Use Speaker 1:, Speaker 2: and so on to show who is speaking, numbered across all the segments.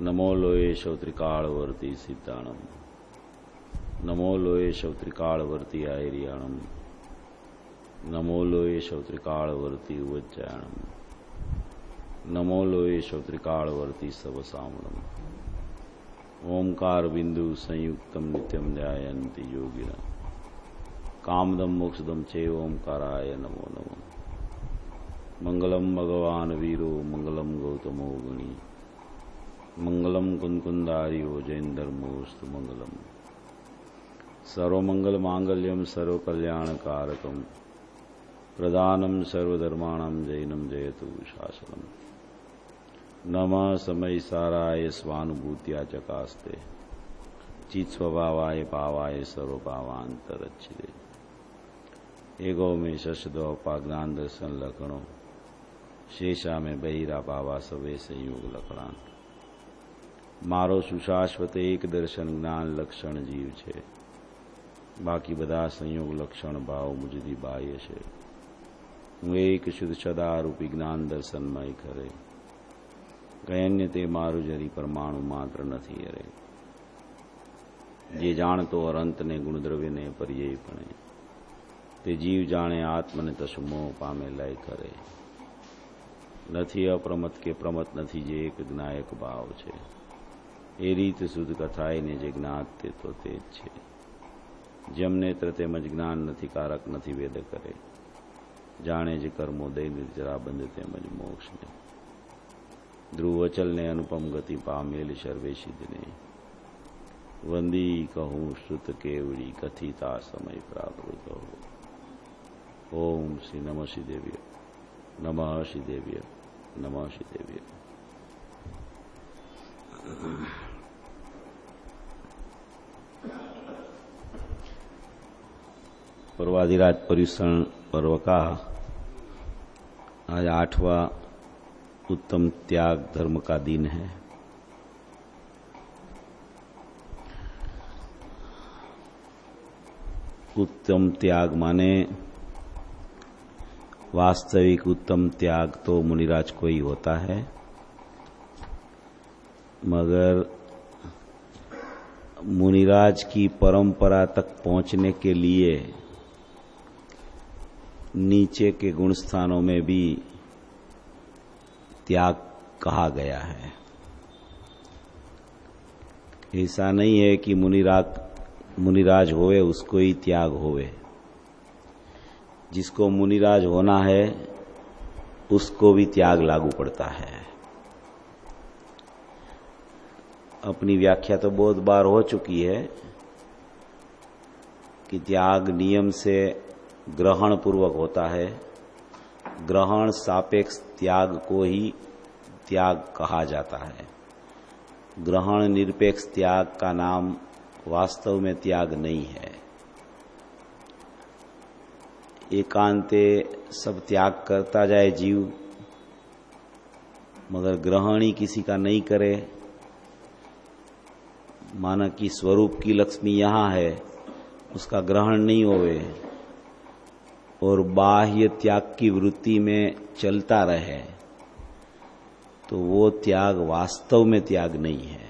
Speaker 1: नमो लोये शौत्रिकाळवर्ती सिद्धाणम। नमो लोये शौत्रिकाळवर्ती आयर्याणम। नमो लोये शौत्रिकाळवर्ती उज्जैनम। नमो लोये शौत्रिकाळवर्ती सबसामणम। ओंकार बिंदु संयुक्तम नित्यम ध्यायन्ति योगिनः। कामदम मोक्षदम चैव ओंकाराय नमो नमः। मंगलम भगवान वीरो मंगलम गौतमो गुणी। मंगलम कुंकुंदारियो जैनधर्मोस्तु मंगलम। सर्वमंगल मांगल्यम सर्वकल्याणकारकम। प्रदानम सर्वधर्माणां जैनम जयतु शासनम। नमः समय साराय स्वानुभूत्या चकास्ते। चित स्वभावाय पावाय सर्वभावांतरच्छिदे। एगो में शशदो पाज्ञान दर्शन लखणो। शेषा में बहिरा पावा सवे संयोग लखणान। मारो सुशाश्वत एक दर्शन ज्ञान लक्षण जीव छे। बाकी बधा संयोग लक्षण भाव मुझदी बाह्य छे। हूँ एक शुद्ध सदारूपी ज्ञान दर्शनमय करे। कयन्य ते मारू जरी परमाणु मात्र नहीं अरे। जे जाणतो अरंत ने गुणद्रव्य ने पर्ययपणे। ते जीव जाने आत्म ने तशु मोह पामे लय करे। नथी अप्रमत के प्रमत नथी जे एक ज्ञायक भाव छे। ए रीत शुद्ध कथाए ने जे ज्ञात ते तो तेज छे। जम नेत्र तेमज ज्ञान नथी कारक नथी वेद करे। जाने जे कर्मोदय निर्जरा बंध तेमज मोक्ष ने। ध्रुवचल ने अनुपम गति पामेल सर्वे सिद्ध ने। वंदी कहूँ श्रुत केवड़ी कथिता समय प्राकृत हो। ओम श्री नमः श्री देव्य नमः श्री देव्य नमः श्री देव्य। पर्वाधिराज पर्युषण पर्व का आज 8वां उत्तम त्याग धर्म का दिन है। उत्तम त्याग माने वास्तविक उत्तम त्याग तो मुनिराज को ही होता है, मगर मुनिराज की परंपरा तक पहुंचने के लिए नीचे के गुण स्थानों में भी त्याग कहा गया है। ऐसा नहीं है कि मुनिराज होवे उसको ही त्याग होवे। जिसको मुनिराज होना है उसको भी त्याग लागू पड़ता है। अपनी व्याख्या तो बहुत बार हो चुकी है कि त्याग नियम से ग्रहण पूर्वक होता है। ग्रहण सापेक्ष त्याग को ही त्याग कहा जाता है। ग्रहण निरपेक्ष त्याग का नाम वास्तव में त्याग नहीं है। एकांते सब त्याग करता जाए जीव, मगर ग्रहण ही किसी का नहीं करे। माना कि स्वरूप की लक्ष्मी यहाँ है, उसका ग्रहण नहीं होवे और बाह्य त्याग की वृत्ति में चलता रहे, तो वो त्याग वास्तव में त्याग नहीं है।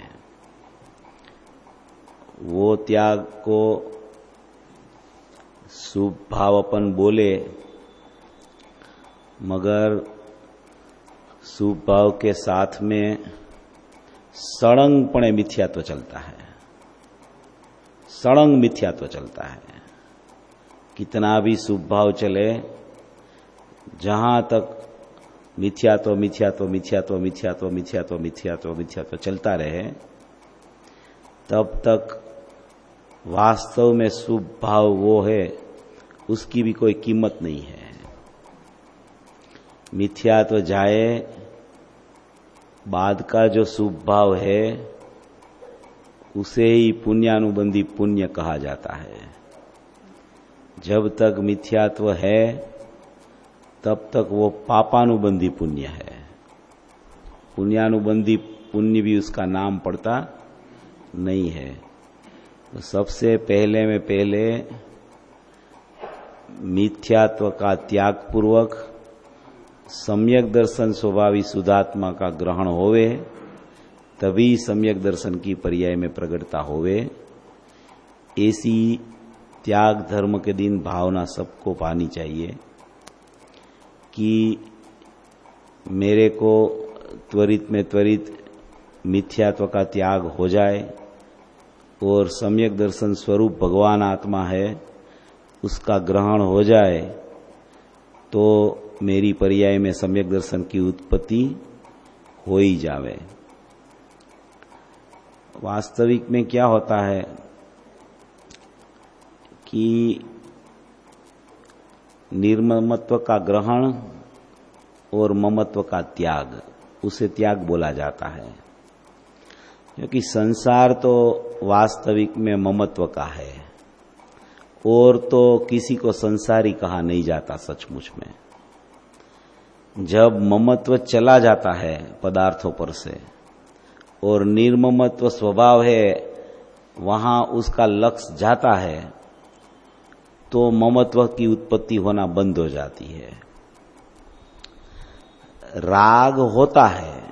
Speaker 1: वो त्याग को शुभ भाव अपन बोले, मगर शुभ भाव के साथ में सड़ंगपणे मिथ्यात्व चलता है। सड़ंग मिथ्यात्व चलता है। कितना भी शुभ भाव चले, जहां तक मिथ्यात्व मिथ्यात्व मिथ्यात्व मिथ्यात्व मिथ्यात्व मिथ्यात्व मिथ्यात्व चलता रहे, तब तक वास्तव में शुभ भाव वो है, उसकी भी कोई कीमत नहीं है। मिथ्यात्व जाए बाद का जो शुभ भाव है उसे ही पुण्यानुबंधी पुण्य कहा जाता है। जब तक मिथ्यात्व है तब तक वो पापानुबंधी पुण्य है। पुण्यानुबंधी पुण्य भी उसका नाम पड़ता नहीं है। तो सबसे पहले मिथ्यात्व का त्याग पूर्वक सम्यक दर्शन स्वभावी शुद्धात्मा का ग्रहण होवे, तभी सम्यक दर्शन की पर्याय में प्रगटता होवे। ऐसी त्याग धर्म के दिन भावना सबको पानी चाहिए कि मेरे को त्वरित में त्वरित मिथ्यात्व का त्याग हो जाए और सम्यक दर्शन स्वरूप भगवान आत्मा है उसका ग्रहण हो जाए तो मेरी पर्याय में सम्यक दर्शन की उत्पत्ति हो ही जावे। वास्तविक में क्या होता है कि निर्ममत्व का ग्रहण और ममत्व का त्याग, उसे त्याग बोला जाता है, क्योंकि संसार तो वास्तविक में ममत्व का है और तो किसी को संसारी कहा नहीं जाता सचमुच में। जब ममत्व चला जाता है पदार्थों पर से और निर्ममत्व स्वभाव है, वहां उसका लक्ष्य जाता है तो ममत्व की उत्पत्ति होना बंद हो जाती है। राग होता है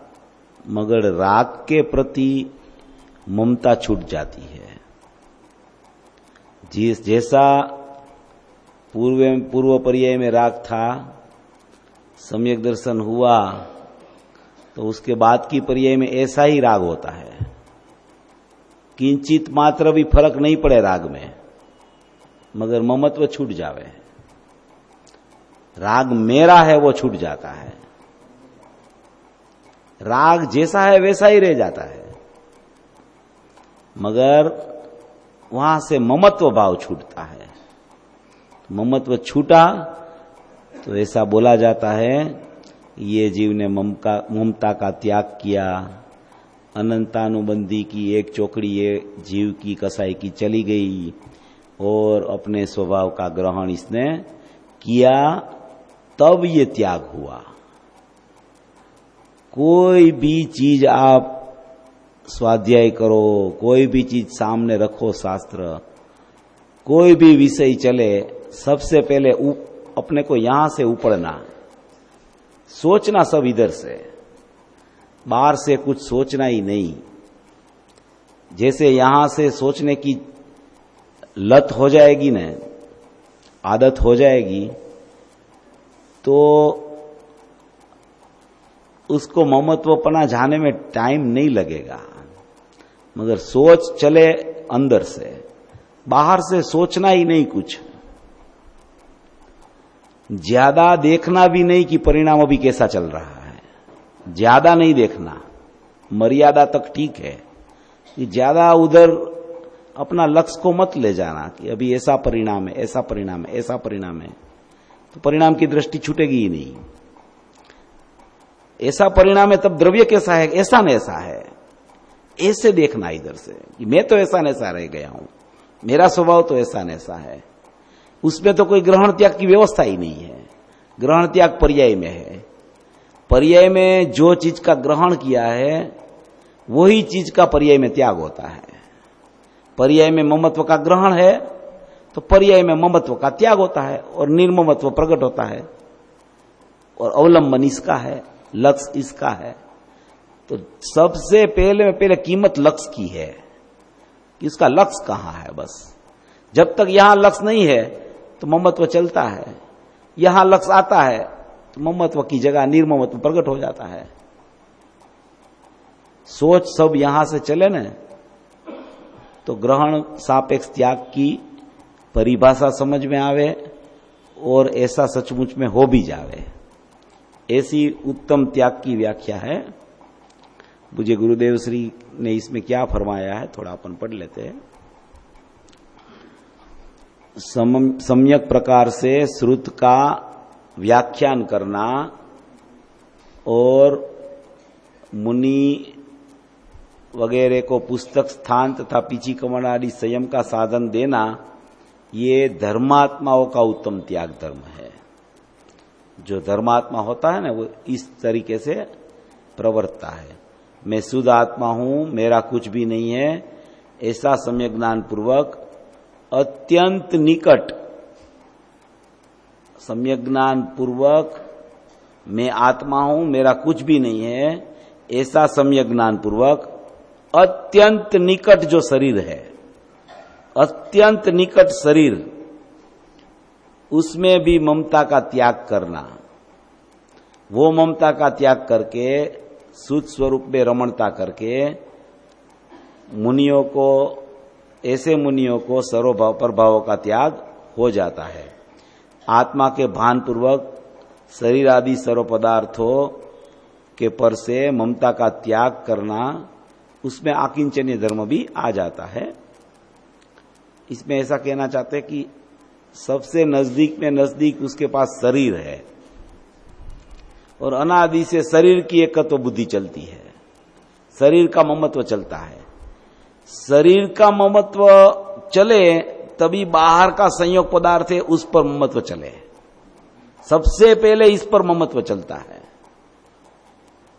Speaker 1: मगर राग के प्रति ममता छूट जाती है। जैसा पूर्व पर्याय में राग था, सम्यक दर्शन हुआ तो उसके बाद की पर्याय में ऐसा ही राग होता है। किंचित मात्र भी फर्क नहीं पड़े राग में, मगर ममत्व छूट जावे। राग मेरा है वो छूट जाता है, राग जैसा है वैसा ही रह जाता है, मगर वहां से ममत्व भाव छूटता है। ममत्व छूटा तो ऐसा बोला जाता है ये जीव ने ममता का त्याग किया, अनंतानुबंधी की एक चौकड़ी ये जीव की कसाई की चली गई और अपने स्वभाव का ग्रहण इसने किया, तब ये त्याग हुआ। कोई भी चीज आप स्वाध्याय करो, कोई भी चीज सामने रखो, शास्त्र कोई भी विषय चले, सबसे पहले अपने को यहां से उपड़ना, सोचना सब इधर से, बाहर से कुछ सोचना ही नहीं। जैसे यहां से सोचने की लत हो जाएगी ना, आदत हो जाएगी, तो उसको ममत्वपना जाने में टाइम नहीं लगेगा। मगर सोच चले अंदर से, बाहर से सोचना ही नहीं कुछ, ज्यादा देखना भी नहीं कि परिणाम अभी कैसा चल रहा है, ज्यादा नहीं देखना, मर्यादा तक ठीक है, कि ज्यादा उधर अपना लक्ष्य को मत ले जाना कि अभी ऐसा परिणाम है, ऐसा परिणाम है, ऐसा परिणाम है, तो परिणाम की दृष्टि छूटेगी ही नहीं। ऐसा परिणाम है तब द्रव्य कैसा है, ऐसा न ऐसा है, ऐसे देखना इधर से कि मैं तो ऐसा न ऐसा रह गया हूं, मेरा स्वभाव तो ऐसा न ऐसा है। उसमें तो कोई ग्रहण त्याग की व्यवस्था ही नहीं है, ग्रहण त्याग पर्याय में है। पर्याय में जो चीज का ग्रहण किया है वही चीज का पर्याय में त्याग होता है। पर्याय में ममत्व का ग्रहण है तो पर्याय में ममत्व का त्याग होता है और निर्ममत्व प्रकट होता है और अवलंबन इसका है, लक्ष्य इसका है। तो सबसे पहले कीमत लक्ष्य की है कि उसका लक्ष्य कहां है। बस जब तक यहां लक्ष्य नहीं है तो ममत्व चलता है, यहां लक्ष्य आता है तो ममत्व की जगह निर्ममत्व प्रकट हो जाता है। सोच सब यहां से चले न तो ग्रहण सापेक्ष त्याग की परिभाषा समझ में आवे और ऐसा सचमुच में हो भी जावे। ऐसी उत्तम त्याग की व्याख्या है। मुझे गुरुदेव श्री ने इसमें क्या फरमाया है थोड़ा अपन पढ़ लेते हैं। सम्यक प्रकार से श्रुत का व्याख्यान करना और मुनि वगैरह को पुस्तक स्थान तथा पीछीकरण आदि संयम का साधन देना, ये धर्मात्माओं का उत्तम त्याग धर्म है। जो धर्मात्मा होता है ना वो इस तरीके से प्रवर्तता है। मैं शुद्ध आत्मा हूं, मेरा कुछ भी नहीं है, ऐसा सम्यक ज्ञान पूर्वक अत्यंत निकट सम्यक ज्ञान पूर्वक मैं आत्मा हूं, मेरा कुछ भी नहीं है, ऐसा सम्यक ज्ञान पूर्वक अत्यंत निकट जो शरीर है, अत्यंत निकट शरीर, उसमें भी ममता का त्याग करना, वो ममता का त्याग करके शुद्ध स्वरूप में रमणता करके मुनियों को, ऐसे मुनियों को सर्वभाव प्रभाव का त्याग हो जाता है। आत्मा के भान पूर्वक शरीर आदि सर्व पदार्थों के पर से ममता का त्याग करना, उसमें आकिंचन्य धर्म भी आ जाता है। इसमें ऐसा कहना चाहते हैं कि सबसे नजदीक में नजदीक उसके पास शरीर है और अनादि से शरीर की एकत्व बुद्धि चलती है, शरीर का ममत्व चलता है। शरीर का ममत्व चले तभी बाहर का संयोग पदार्थ है उस पर ममत्व चले। सबसे पहले इस पर ममत्व चलता है,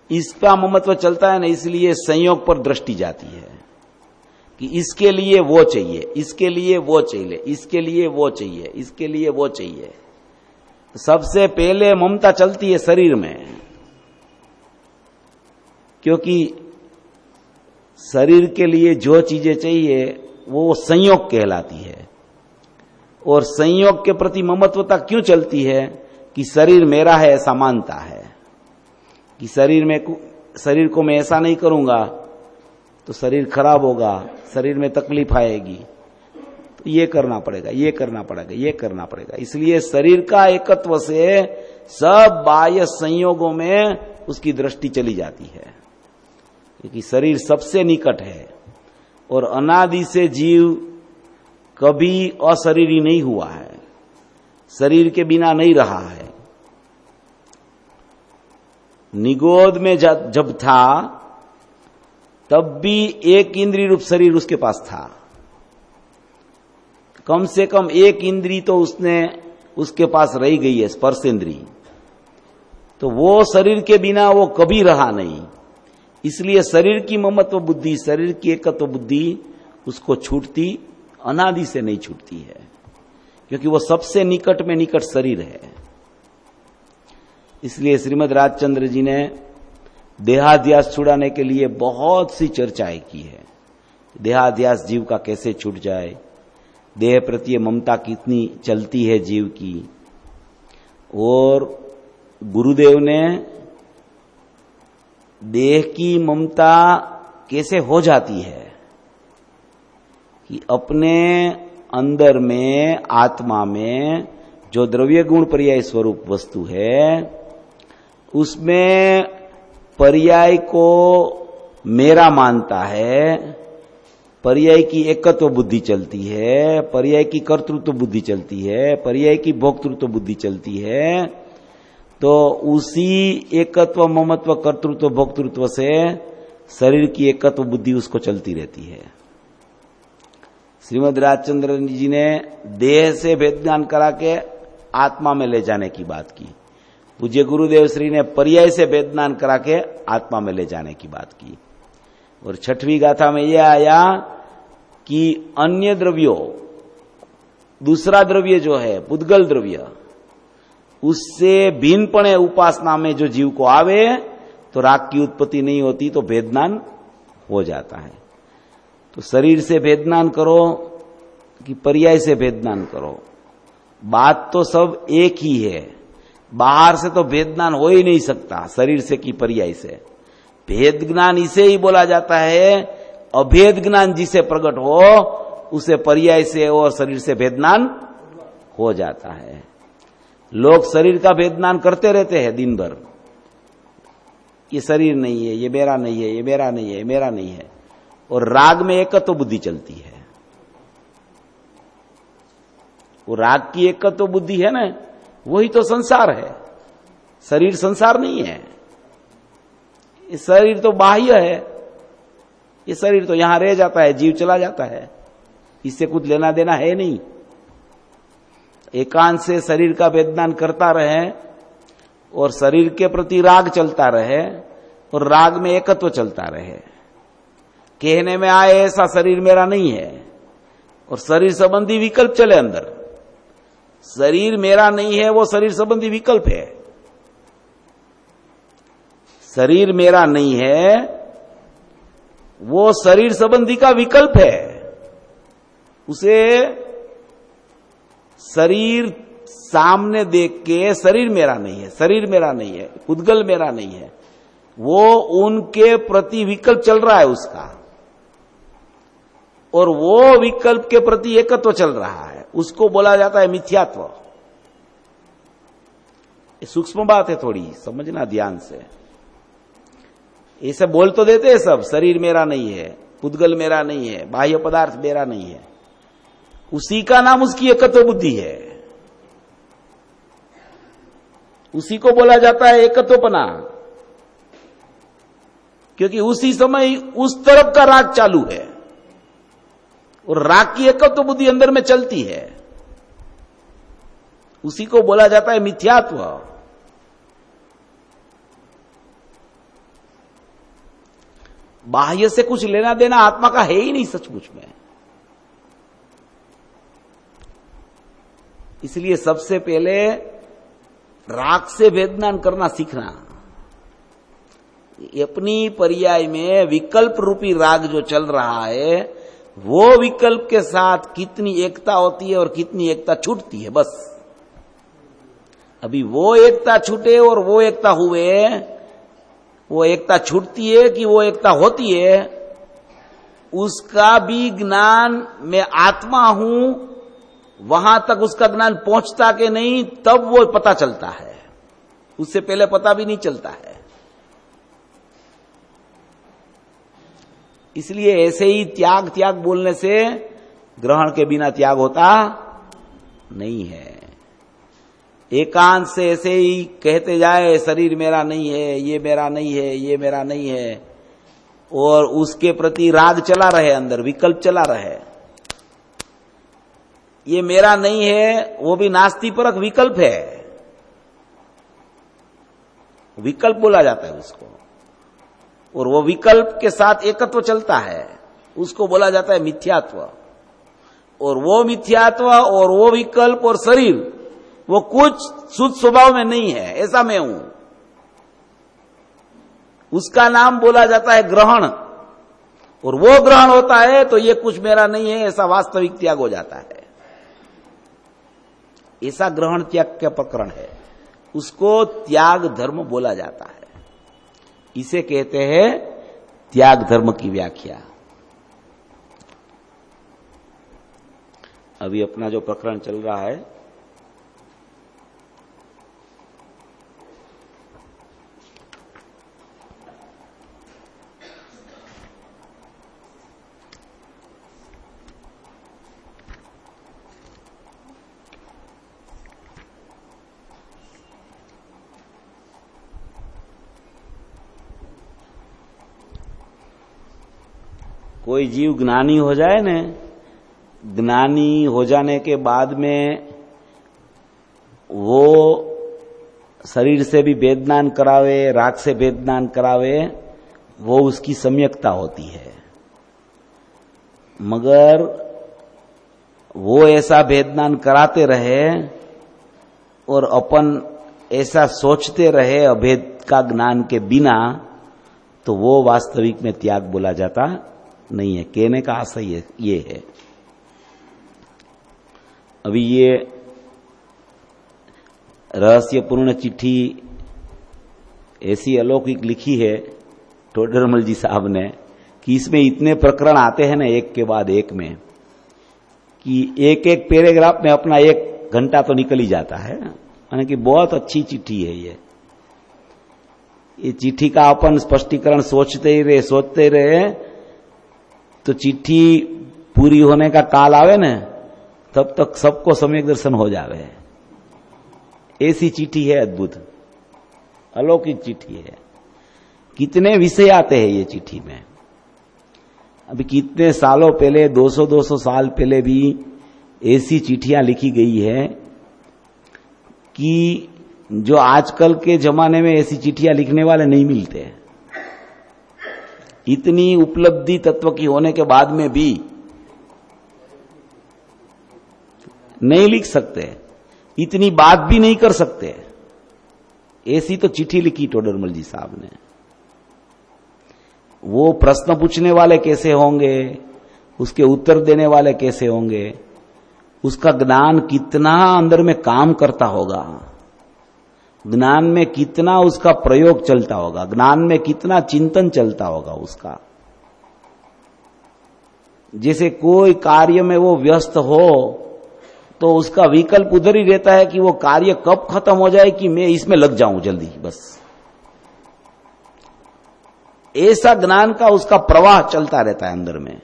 Speaker 1: इसका ममत्व चलता है ना, इसलिए संयोग पर दृष्टि जाती है कि इसके लिए वो चाहिए, इसके लिए वो चाहिए, इसके लिए वो चाहिए, इसके लिए वो चाहिए। सबसे पहले ममता चलती है शरीर में, क्योंकि शरीर के लिए जो चीजें चाहिए वो संयोग कहलाती है। और संयोग के प्रति ममत्वता क्यों चलती है कि शरीर मेरा है ऐसा मानता है कि शरीर को मैं ऐसा नहीं करूंगा तो शरीर खराब होगा, शरीर में तकलीफ आएगी, तो ये करना पड़ेगा, ये करना पड़ेगा, ये करना पड़ेगा। इसलिए शरीर का एकत्व से सब बाह्य संयोगों में उसकी दृष्टि चली जाती है, क्योंकि शरीर सबसे निकट है और अनादि से जीव कभी अशरीरी नहीं हुआ है, शरीर के बिना नहीं रहा है। निगोद में जब था तब भी एक इंद्रिय रूप शरीर उसके पास था, कम से कम एक इंद्री तो उसके पास रही गई है, स्पर्श इंद्री। तो वो शरीर के बिना वो कभी रहा नहीं, इसलिए शरीर की ममत्व बुद्धि, शरीर की एकत्व बुद्धि उसको छूटती, अनादि से नहीं छूटती है, क्योंकि वो सबसे निकट में निकट शरीर है। इसलिए श्रीमद् राजचंद्र जी ने देहाध्यास छुड़ाने के लिए बहुत सी चर्चाएं की है। देहाध्यास जीव का कैसे छूट जाए, देह प्रति ममता कितनी चलती है जीव की। और गुरुदेव ने देह की ममता कैसे हो जाती है कि अपने अंदर में, आत्मा में जो द्रव्य गुण पर्याय स्वरूप वस्तु है, उसमें पर्याय को मेरा मानता है, पर्याय की एकत्व बुद्धि चलती है, पर्याय की कर्तृत्व बुद्धि चलती है, पर्याय की भोक्तृत्व बुद्धि चलती है। तो उसी एकत्व, ममत्व, कर्तृत्व, भोक्तृत्व से शरीर की एकत्व बुद्धि उसको चलती रहती है। श्रीमद् राजचंद्र जी ने देह से भेद ज्ञान करा के आत्मा में ले जाने की बात की। पूज्य गुरुदेव श्री ने पर्याय से भेद ज्ञान करा के आत्मा में ले जाने की बात की। और छठवीं गाथा में यह आया कि अन्य द्रव्यों, दूसरा द्रव्य जो है पुद्गल द्रव्य, उससे भिन्नपणे उपासना में जो जीव को आवे तो राग की उत्पत्ति नहीं होती, तो भेदज्ञान हो जाता है। तो शरीर से भेदज्ञान करो कि पर्याय से भेदज्ञान करो, बात तो सब एक ही है। बाहर से तो भेदज्ञान हो ही नहीं सकता शरीर से कि पर्याय से। भेद ज्ञान इसे ही बोला जाता है, अभेद ज्ञान जिसे प्रकट हो उसे पर्याय से और शरीर से भेदज्ञान हो जाता है। लोग शरीर का भेदज्ञान करते रहते हैं दिन भर, ये शरीर नहीं है, ये मेरा नहीं है, ये मेरा नहीं है, ये मेरा नहीं है। और राग में एकत्व बुद्धि चलती है। वो राग की एकत्व बुद्धि है ना, वही तो संसार है। शरीर संसार नहीं है, ये शरीर तो बाह्य है। ये शरीर तो यहां रह जाता है, जीव चला जाता है, इससे कुछ लेना देना है नहीं। एकांत से शरीर का वेदनान करता रहे और शरीर के प्रति राग चलता रहे और राग में एकत्व चलता रहे। कहने में आए ऐसा शरीर मेरा नहीं है और शरीर संबंधी विकल्प चले अंदर। शरीर मेरा नहीं है वो शरीर संबंधी विकल्प है। शरीर मेरा नहीं है वो शरीर संबंधी का विकल्प है। उसे शरीर सामने देख के शरीर मेरा नहीं है, शरीर मेरा नहीं है, पुद्गल मेरा नहीं है, वो उनके प्रति विकल्प चल रहा है उसका, और वो विकल्प के प्रति एकत्व चल रहा है, उसको बोला जाता है मिथ्यात्व। ये सूक्ष्म बात है, थोड़ी समझना ध्यान से। ऐसे बोल तो देते हैं सब, शरीर मेरा नहीं है, पुद्गल मेरा नहीं है, बाह्य पदार्थ मेरा नहीं है, उसी का नाम उसकी एकत्व बुद्धि है, उसी को बोला जाता है एकत्वपना। क्योंकि उसी समय उस तरफ का राग चालू है और राग की एकत्व बुद्धि अंदर में चलती है, उसी को बोला जाता है मिथ्यात्व। बाह्य से कुछ लेना देना आत्मा का है ही नहीं सचमुच में। इसलिए सबसे पहले राग से वेदनान करना सीखना। अपनी पर्याय में विकल्प रूपी राग जो चल रहा है, वो विकल्प के साथ कितनी एकता होती है और कितनी एकता छूटती है, बस। अभी वो एकता छूटे और वो एकता हुए, वो एकता छूटती है कि वो एकता होती है, उसका भी ज्ञान मैं आत्मा हूं, वहां तक उसका ज्ञान पहुंचता कि नहीं, तब वो पता चलता है। उससे पहले पता भी नहीं चलता है। इसलिए ऐसे ही त्याग त्याग बोलने से ग्रहण के बिना त्याग होता नहीं है। एकांत से ऐसे ही कहते जाए शरीर मेरा नहीं है, ये मेरा नहीं है, ये मेरा नहीं है, और उसके प्रति राग चला रहे, अंदर विकल्प चला रहे। ये मेरा नहीं है, वो भी नास्तिपरक विकल्प है, विकल्प बोला जाता है उसको, और वो विकल्प के साथ एकत्व चलता है, उसको बोला जाता है मिथ्यात्व। और वो मिथ्यात्व और वो विकल्प और शरीर, वो कुछ शुद्ध स्वभाव में नहीं है, ऐसा मैं हूं, उसका नाम बोला जाता है ग्रहण। और वो ग्रहण होता है तो ये कुछ मेरा नहीं है, ऐसा वास्तविक त्याग हो जाता है। ऐसा ग्रहण त्याग का प्रकरण है, उसको त्याग धर्म बोला जाता है। इसे कहते हैं त्याग धर्म की व्याख्या। अभी अपना जो प्रकरण चल रहा है, कोई जीव ज्ञानी हो जाए न, ज्ञानी हो जाने के बाद में वो शरीर से भी वेदनान करावे, राग से वेदनान करावे, वो उसकी सम्यकता होती है। मगर वो ऐसा वेदनान कराते रहे और अपन ऐसा सोचते रहे अभेद का ज्ञान के बिना, तो वो वास्तविक में त्याग बोला जाता नहीं है। कहने का आशय ये है। अभी ये रहस्यपूर्ण चिट्ठी ऐसी अलौकिक लिखी है टोडरमल जी साहब ने कि इसमें इतने प्रकरण आते हैं ना, एक के बाद एक में, कि एक एक पैराग्राफ में अपना 1 घंटा तो निकल ही जाता है। यानी कि बहुत अच्छी चिट्ठी है ये चिट्ठी का अपन स्पष्टीकरण सोचते ही रहे तो चिट्ठी पूरी होने का काल आवे न, तब तक सबको सम्यक दर्शन हो जावे। ऐसी चिट्ठी है, अद्भुत अलौकिक चिट्ठी है। कितने विषय आते हैं ये चिट्ठी में। अभी कितने सालों पहले, 200 साल पहले भी ऐसी चिट्ठियां लिखी गई है कि जो आजकल के जमाने में ऐसी चिट्ठियां लिखने वाले नहीं मिलते। इतनी उपलब्धि तत्व की होने के बाद में भी नहीं लिख सकते, इतनी बात भी नहीं कर सकते। ऐसी तो चिट्ठी लिखी टोडरमल जी साहब ने। वो प्रश्न पूछने वाले कैसे होंगे, उसके उत्तर देने वाले कैसे होंगे, उसका ज्ञान कितना अंदर में काम करता होगा, ज्ञान में कितना उसका प्रयोग चलता होगा, ज्ञान में कितना चिंतन चलता होगा उसका। जैसे कोई कार्य में वो व्यस्त हो तो उसका विकल्प उधर ही रहता है कि वो कार्य कब खत्म हो जाए कि मैं इसमें लग जाऊं जल्दी बस। ऐसा ज्ञान का उसका प्रवाह चलता रहता है अंदर में।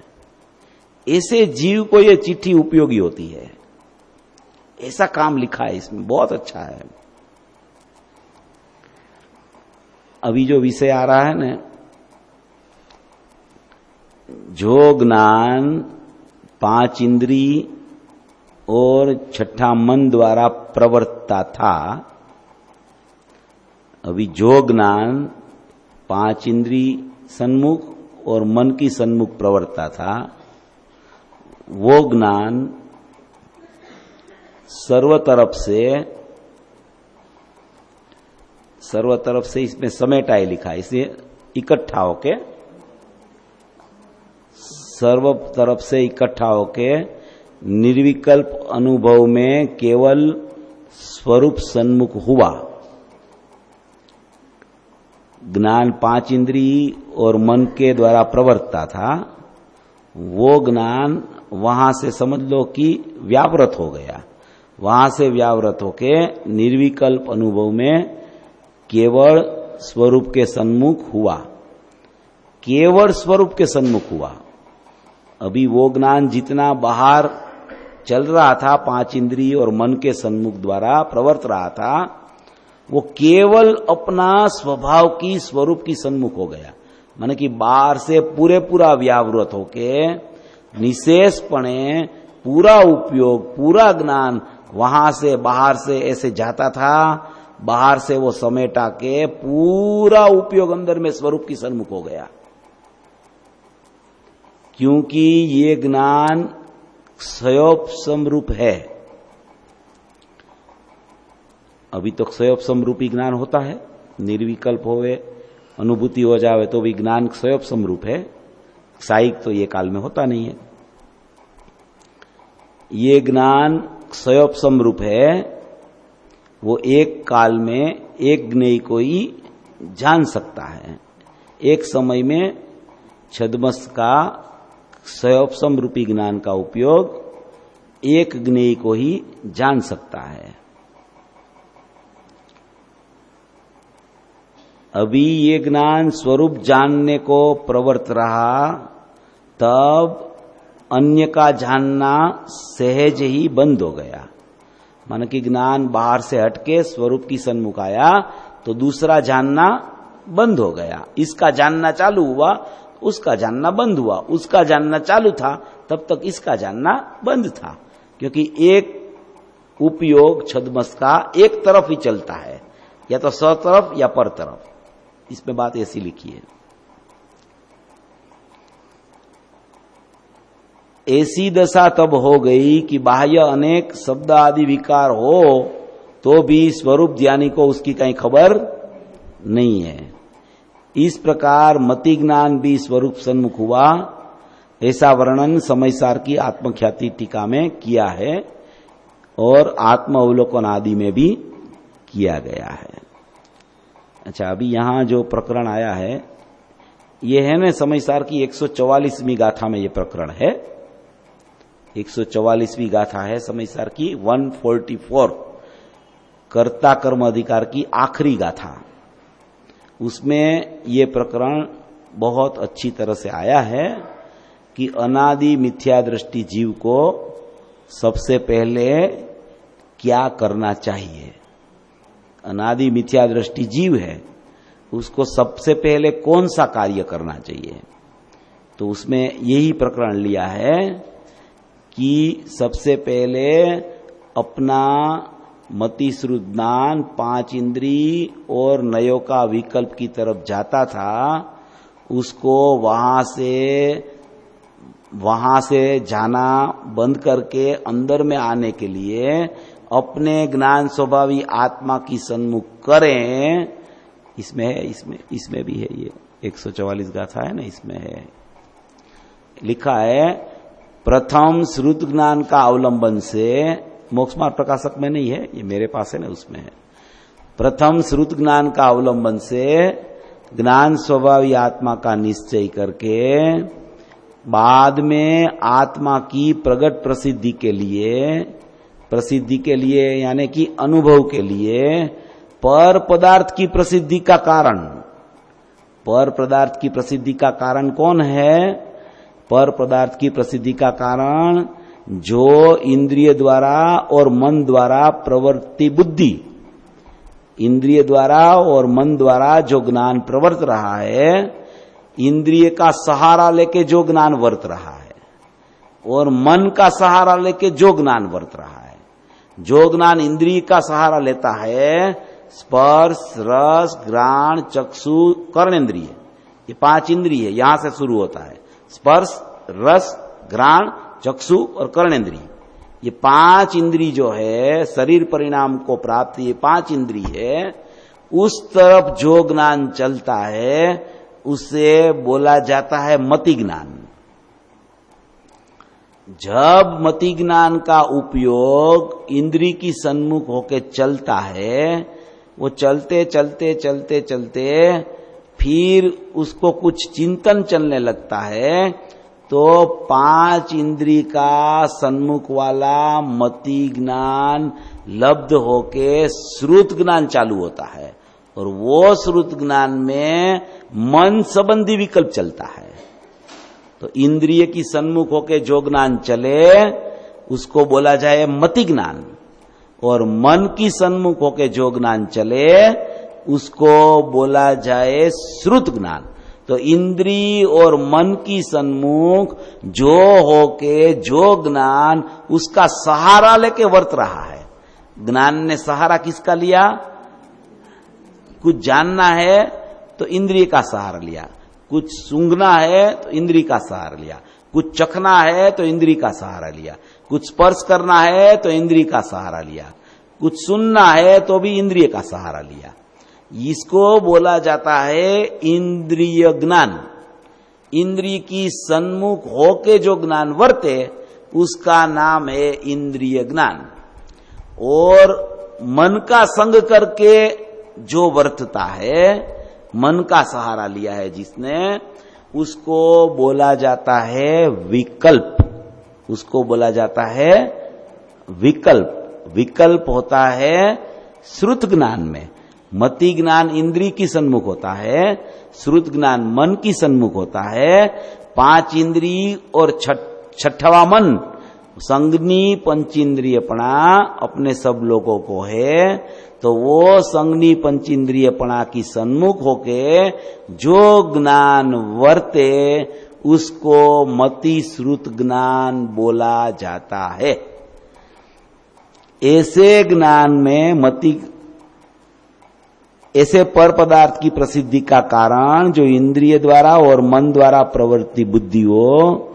Speaker 1: ऐसे जीव को ये चिट्ठी उपयोगी होती है। ऐसा काम लिखा है इसमें, बहुत अच्छा है। अभी जो विषय आ रहा है ना, जो ज्ञान 5 इंद्री और 6ठा मन द्वारा प्रवर्तता था, अभी जो ज्ञान 5 इंद्री सन्मुख और मन की सन्मुख प्रवर्तता था, वो ज्ञान सर्व तरफ से इसमें समेटा ही लिखा है, इसे इकट्ठा होके, सर्व तरफ से इकट्ठा होके निर्विकल्प अनुभव में केवल स्वरूप सन्मुख हुआ। ज्ञान 5 इंद्री और मन के द्वारा प्रवर्तता था, वो ज्ञान वहां से समझ लो कि व्यावृत हो गया। वहां से व्यावृत होके निर्विकल्प अनुभव में केवल स्वरूप के सन्मुख हुआ, केवल स्वरूप के सन्मुख हुआ। अभी वो ज्ञान जितना बाहर चल रहा था 5 इंद्रिय और मन के सन्मुख द्वारा प्रवर्त रहा था, वो केवल अपना स्वभाव की स्वरूप की सन्मुख हो गया। माने कि बाहर से पूरा व्यावृत होके निशेषपणे पूरा उपयोग, पूरा ज्ञान वहां से बाहर से ऐसे जाता था, बाहर से वो समेटा के पूरा उपयोग अंदर में स्वरूप की सन्मुख हो गया। क्योंकि ये ज्ञान क्षयोपशम रूप है। अभी तो क्षयोपशम रूपी ज्ञान होता है, निर्विकल्प होवे, अनुभूति हो जावे तो भी ज्ञान क्षयोपशम रूप है। क्षायिक तो ये काल में होता नहीं है। ये ज्ञान क्षयोपशम रूप है, वो एक काल में एक ज्ञेय को ही जान सकता है। एक समय में छद्मस का क्षयोपशम रूपी ज्ञान का उपयोग एक ज्ञेय को ही जान सकता है। अभी ये ज्ञान स्वरूप जानने को प्रवर्त रहा, तब अन्य का जानना सहज ही बंद हो गया। माना कि ज्ञान बाहर से हटके स्वरूप की सन्मुख आया तो दूसरा जानना बंद हो गया। इसका जानना चालू हुआ, उसका जानना बंद हुआ। उसका जानना चालू था तब तक इसका जानना बंद था, क्योंकि एक उपयोग छद्मस का एक तरफ ही चलता है, या तो स तरफ या पर तरफ। इसमें बात ऐसी लिखी है। ऐसी दशा तब हो गई कि बाह्य अनेक शब्द आदि विकार हो तो भी स्वरूप ज्ञानी को उसकी कहीं खबर नहीं है। इस प्रकार मति ज्ञान भी स्वरूप सन्मुख हुआ, ऐसा वर्णन समयसार की आत्मख्याति टीका में किया है और आत्म अवलोकन आदि में भी किया गया है। अच्छा, अभी यहां जो प्रकरण आया है ये है ना समयसार की 144वीं गाथा में ये प्रकरण है। 144वीं गाथा है समयसार की 144, कर्ता कर्म अधिकार की आखिरी गाथा। उसमें ये प्रकरण बहुत अच्छी तरह से आया है कि अनादि मिथ्या दृष्टि जीव को सबसे पहले क्या करना चाहिए। अनादि मिथ्या दृष्टि जीव है, उसको सबसे पहले कौन सा कार्य करना चाहिए। तो उसमें यही प्रकरण लिया है कि सबसे पहले अपना मति श्रुत ज्ञान 5 इंद्री और नयों का विकल्प की तरफ जाता था, उसको वहां से जाना बंद करके अंदर में आने के लिए अपने ज्ञान स्वभावी आत्मा की सन्मुख करें। इसमें है, इसमें भी है ये 144 गाथा है ना, इसमें है लिखा है प्रथम श्रुत ज्ञान का अवलंबन से, मोक्ष मार्ग प्रकाशक में नहीं है, ये मेरे पास है ना, उसमें है। प्रथम श्रुत ज्ञान का अवलंबन से ज्ञान स्वभावी आत्मा का निश्चय करके बाद में आत्मा की प्रगट प्रसिद्धि के लिए यानी कि अनुभव के लिए पर पदार्थ की प्रसिद्धि का कारण, पर पदार्थ की प्रसिद्धि का कारण कौन है? पर पदार्थ की प्रसिद्धि का कारण जो इंद्रिय द्वारा और मन द्वारा प्रवृत्ति बुद्धि, इंद्रिय द्वारा और मन द्वारा जो ज्ञान प्रवर्त रहा है, इंद्रिय का सहारा लेके जो ज्ञान वर्त रहा है और मन का सहारा लेके जो ज्ञान वर्त रहा है, जो ज्ञान इंद्रिय का सहारा लेता है, स्पर्श, रस, घ्राण, चक्षु, कर्णेंद्रिय, ये 5 इंद्रिय यहां से शुरू होता है। स्पर्श, रस, घ्राण, चक्षु और कर्णेंद्रिय, ये 5 इंद्रिय जो है शरीर परिणाम को प्राप्त, ये 5 इंद्रिय है, उस तरफ जो ज्ञान चलता है उसे बोला जाता है मति ज्ञान। जब मति ज्ञान का उपयोग इंद्रिय की सन्मुख होके चलता है, वो चलते चलते चलते चलते फिर उसको कुछ चिंतन चलने लगता है, तो 5 इंद्रिय का सन्मुख वाला मति ज्ञान लब्ध होके श्रुत ज्ञान चालू होता है और वो श्रुत ज्ञान में मन संबंधी विकल्प चलता है। तो इंद्रिय की सन्मुख होके जो ज्ञान चले उसको बोला जाए मति ज्ञान, और मन की सन्मुख होके जो ज्ञान चले उसको बोला जाए श्रुत ज्ञान। तो इंद्रिय और मन की सन्मुख जो होके जो ज्ञान उसका सहारा लेके वर्त रहा है, ज्ञान ने सहारा किसका लिया? कुछ जानना है तो इंद्रिय का सहारा लिया, कुछ सूंघना है तो इंद्रिय का सहारा लिया, कुछ चखना है तो इंद्रिय का सहारा लिया, कुछ स्पर्श करना है तो इंद्रिय का सहारा लिया, कुछ सुनना है तो भी इंद्रिय का सहारा लिया। इसको बोला जाता है इंद्रिय ज्ञान। इंद्रिय की सन्मुख होके जो ज्ञान वर्ते उसका नाम है इंद्रिय ज्ञान। और मन का संग करके जो वर्तता है, मन का सहारा लिया है जिसने, उसको बोला जाता है विकल्प, उसको बोला जाता है विकल्प। विकल्प होता है श्रुत ज्ञान में। मति ज्ञान इंद्रिय की सन्मुख होता है, श्रुत ज्ञान मन की सन्मुख होता है। 5 इंद्रिय और छठवा मन, संगनी पंचेंद्रियपणा अपने सब लोगों को है, तो वो संगनी पंचेंद्रियपणा की सन्मुख होके जो ज्ञान वर्ते उसको मति श्रुत ज्ञान बोला जाता है। ऐसे ज्ञान में मति, ऐसे पर पदार्थ की प्रसिद्धि का कारण जो इंद्रिय द्वारा और मन द्वारा प्रवृत्ति बुद्धि हो,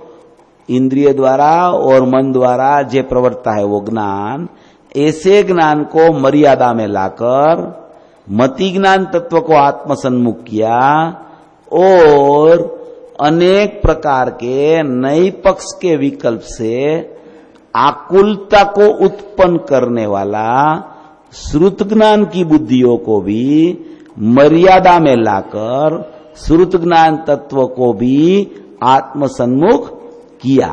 Speaker 1: इंद्रिय द्वारा और मन द्वारा जे प्रवर्तता है वो ज्ञान, ऐसे ज्ञान को मर्यादा में लाकर मति ज्ञान तत्व को आत्मसन्मुख किया और अनेक प्रकार के नए पक्ष के विकल्प से आकुलता को उत्पन्न करने वाला श्रुत ज्ञान की बुद्धियों को भी मर्यादा में लाकर श्रुत ज्ञान तत्व को भी आत्मसन्मुख किया।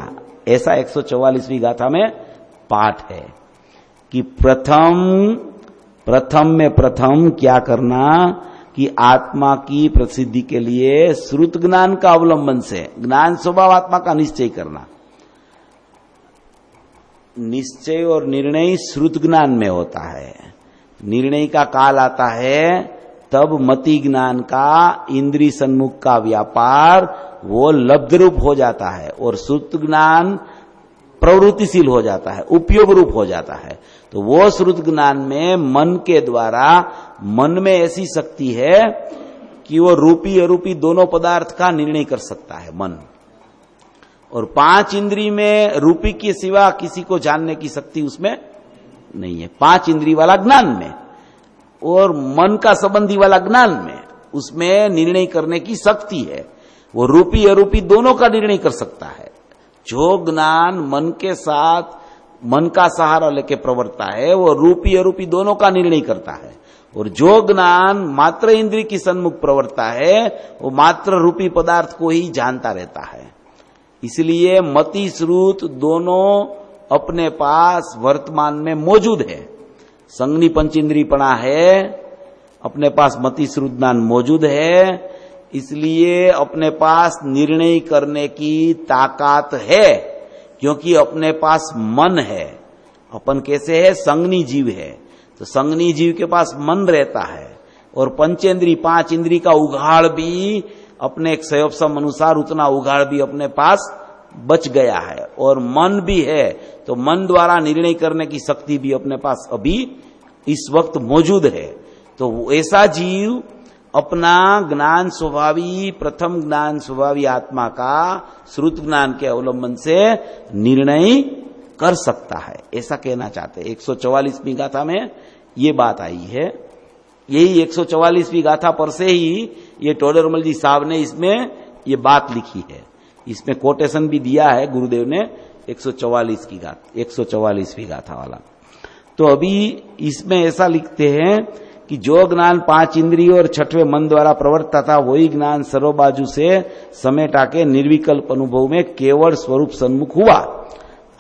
Speaker 1: ऐसा 144वीं गाथा में पाठ है कि प्रथम में प्रथम क्या करना कि आत्मा की प्रसिद्धि के लिए श्रुत ज्ञान का अवलंबन से ज्ञान स्वभाव आत्मा का निश्चय करना। निश्चय और निर्णय श्रुत ज्ञान में होता है। निर्णय का काल आता है तब मति ज्ञान का इंद्रिय सन्मुख का व्यापार वो लब्ध रूप हो जाता है और श्रुत ज्ञान प्रवृत्तिशील हो जाता है, उपयोग रूप हो जाता है। तो वो श्रुत ज्ञान में मन के द्वारा, मन में ऐसी शक्ति है कि वो रूपी अरूपी दोनों पदार्थ का निर्णय कर सकता है मन। और 5 इंद्रिय में रूपी के सिवा किसी को जानने की शक्ति उसमें नहीं है। 5 इंद्रिय वाला ज्ञान में और मन का संबंधी वाला ज्ञान में
Speaker 2: उसमें निर्णय करने की शक्ति है। वो रूपी अरूपी दोनों का निर्णय कर सकता है। जो ज्ञान मन के साथ मन का सहारा लेके प्रवर्तता है वो रूपी अरूपी दोनों का निर्णय करता है, और जो ज्ञान मात्र इंद्रिय की सन्मुख प्रवर्तता है वो मात्र रूपी पदार्थ को ही जानता रहता है। इसलिए मति श्रुत दोनों अपने पास वर्तमान में मौजूद है। संज्ञी पंचेंद्रियपणा है, अपने पास मति श्रुत ज्ञान मौजूद है, इसलिए अपने पास निर्णय करने की ताकत है, क्योंकि अपने पास मन है। अपन कैसे है? संज्ञी जीव है, तो संज्ञी जीव के पास मन रहता है, और पंचेंद्रिय 5 इंद्रिय का उघाड़ भी अपने एक संयोपसम अनुसार उतना उघाड़ भी अपने पास बच गया है, और मन भी है, तो मन द्वारा निर्णय करने की शक्ति भी अपने पास अभी इस वक्त मौजूद है। तो ऐसा जीव अपना ज्ञान स्वभावी, प्रथम ज्ञान स्वभावी आत्मा का श्रुत ज्ञान के अवलंबन से निर्णय कर सकता है, ऐसा कहना चाहते हैं। 144वीं गाथा में ये बात आई है। यही 144वीं गाथा पर से ही ये टोडरमल जी साहब ने इसमें ये बात लिखी है। इसमें कोटेशन भी दिया है गुरुदेव ने 144वीं गाथा वाला। तो अभी इसमें ऐसा लिखते हैं कि जो ज्ञान 5 इंद्रियों और 6वें मन द्वारा प्रवर्तता था वही ज्ञान सर्वबाजू से समेटा के निर्विकल्प अनुभव में केवल स्वरूप सन्मुख हुआ।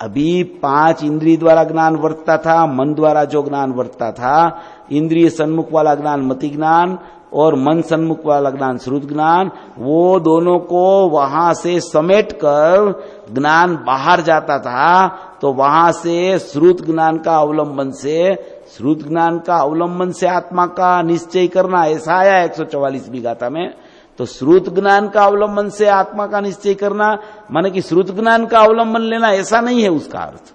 Speaker 2: अभी 5 इंद्रिय द्वारा ज्ञान वर्तता था, मन द्वारा जो ज्ञान वर्तता था, इंद्रिय सन्मुख वाला ज्ञान मति ज्ञान और मन सन्मुख वाला ज्ञान श्रुत ज्ञान, वो दोनों को वहां से समेट कर ज्ञान बाहर जाता था। तो वहां से श्रुत ज्ञान का अवलंबन से आत्मा का निश्चय करना, ऐसा आया 144वीं गाथा में। तो श्रुत ज्ञान का अवलंबन से आत्मा का निश्चय करना माने कि श्रुत ज्ञान का अवलंबन लेना, ऐसा नहीं है उसका अर्थ।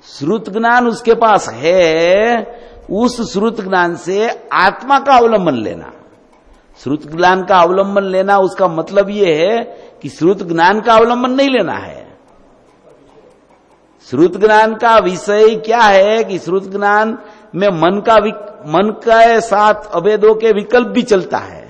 Speaker 2: श्रुत ज्ञान उसके पास है, उस श्रुत ज्ञान से आत्मा का अवलंबन लेना। श्रुत ज्ञान का अवलंबन लेना उसका मतलब यह है कि श्रुत ज्ञान का अवलंबन नहीं लेना है। श्रुत ज्ञान का विषय क्या है कि श्रुत ज्ञान में मन के साथ अभेदों के विकल्प भी चलता है,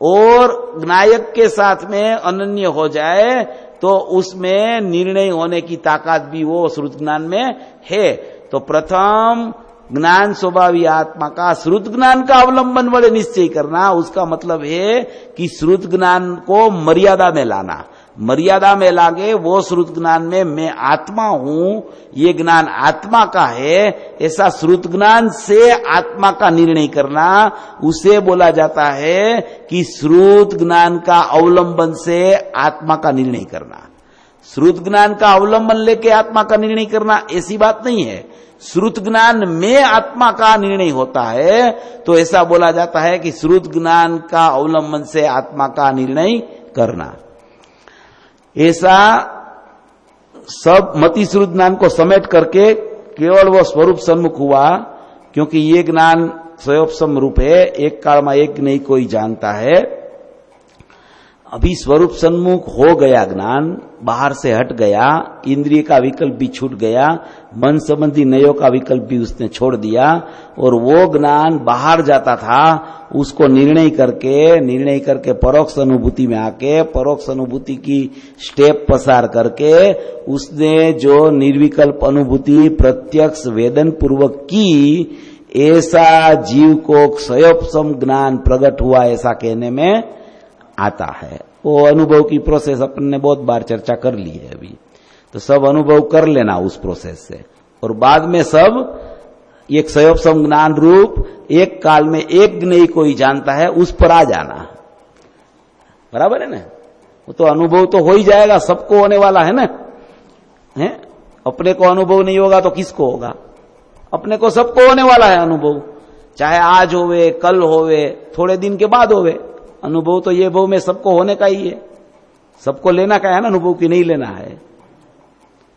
Speaker 2: और ज्ञायक के साथ में अनन्य हो जाए तो उसमें निर्णय होने की ताकत भी वो श्रुत ज्ञान में है। तो प्रथम ज्ञान स्वभावी आत्मा का श्रुत ज्ञान का अवलंबन बड़े निश्चय करना, उसका मतलब है कि श्रुत ज्ञान को मर्यादा में लाना। मर्यादा में लागे वो श्रुत ज्ञान में मैं आत्मा हूं, ये ज्ञान आत्मा का है, ऐसा श्रुत ज्ञान से आत्मा का निर्णय करना, उसे बोला जाता है कि श्रुत ज्ञान का अवलंबन से आत्मा का निर्णय करना। श्रुत ज्ञान का अवलंबन लेके आत्मा का निर्णय करना ऐसी बात नहीं है। श्रुत ज्ञान में आत्मा का निर्णय होता है, तो ऐसा बोला जाता है कि श्रुत ज्ञान का अवलंबन से आत्मा का निर्णय करना। ऐसा सब मति श्रुत ज्ञान को समेट करके केवल वो स्वरूप सन्मुख हुआ, क्योंकि ये ज्ञान स्वयोपसम रूप है, एक काल में एक नहीं कोई जानता है। अभी स्वरूप सन्मुख हो गया ज्ञान, बाहर से हट गया, इंद्रिय का विकल्प भी छूट गया, मन संबंधी नयों का विकल्प भी उसने छोड़ दिया, और वो ज्ञान बाहर जाता था, उसको निर्णय करके परोक्ष अनुभूति में आके परोक्ष अनुभूति की स्टेप पसार करके उसने जो निर्विकल्प अनुभूति प्रत्यक्ष वेदन पूर्वक की, ऐसा जीव को क्षयोपशम ज्ञान प्रकट हुआ, ऐसा कहने में आता है। वो अनुभव की प्रोसेस अपन ने बहुत बार चर्चा कर ली है अभी, तो सब अनुभव कर लेना उस प्रोसेस से, और बाद में सब एक क्षयोपशम ज्ञान रूप एक काल में एक नहीं कोई जानता है, उस पर आ जाना। बराबर है ना? वो तो अनुभव तो हो ही जाएगा, सबको होने वाला है ना, है? अपने को अनुभव नहीं होगा तो किसको होगा? अपने को सबको होने वाला है अनुभव, चाहे आज होवे, कल होवे, थोड़े दिन के बाद होवे। अनुभव तो ये भव में सबको होने का ही है, सबको लेना का है ना, अनुभव की नहीं लेना है।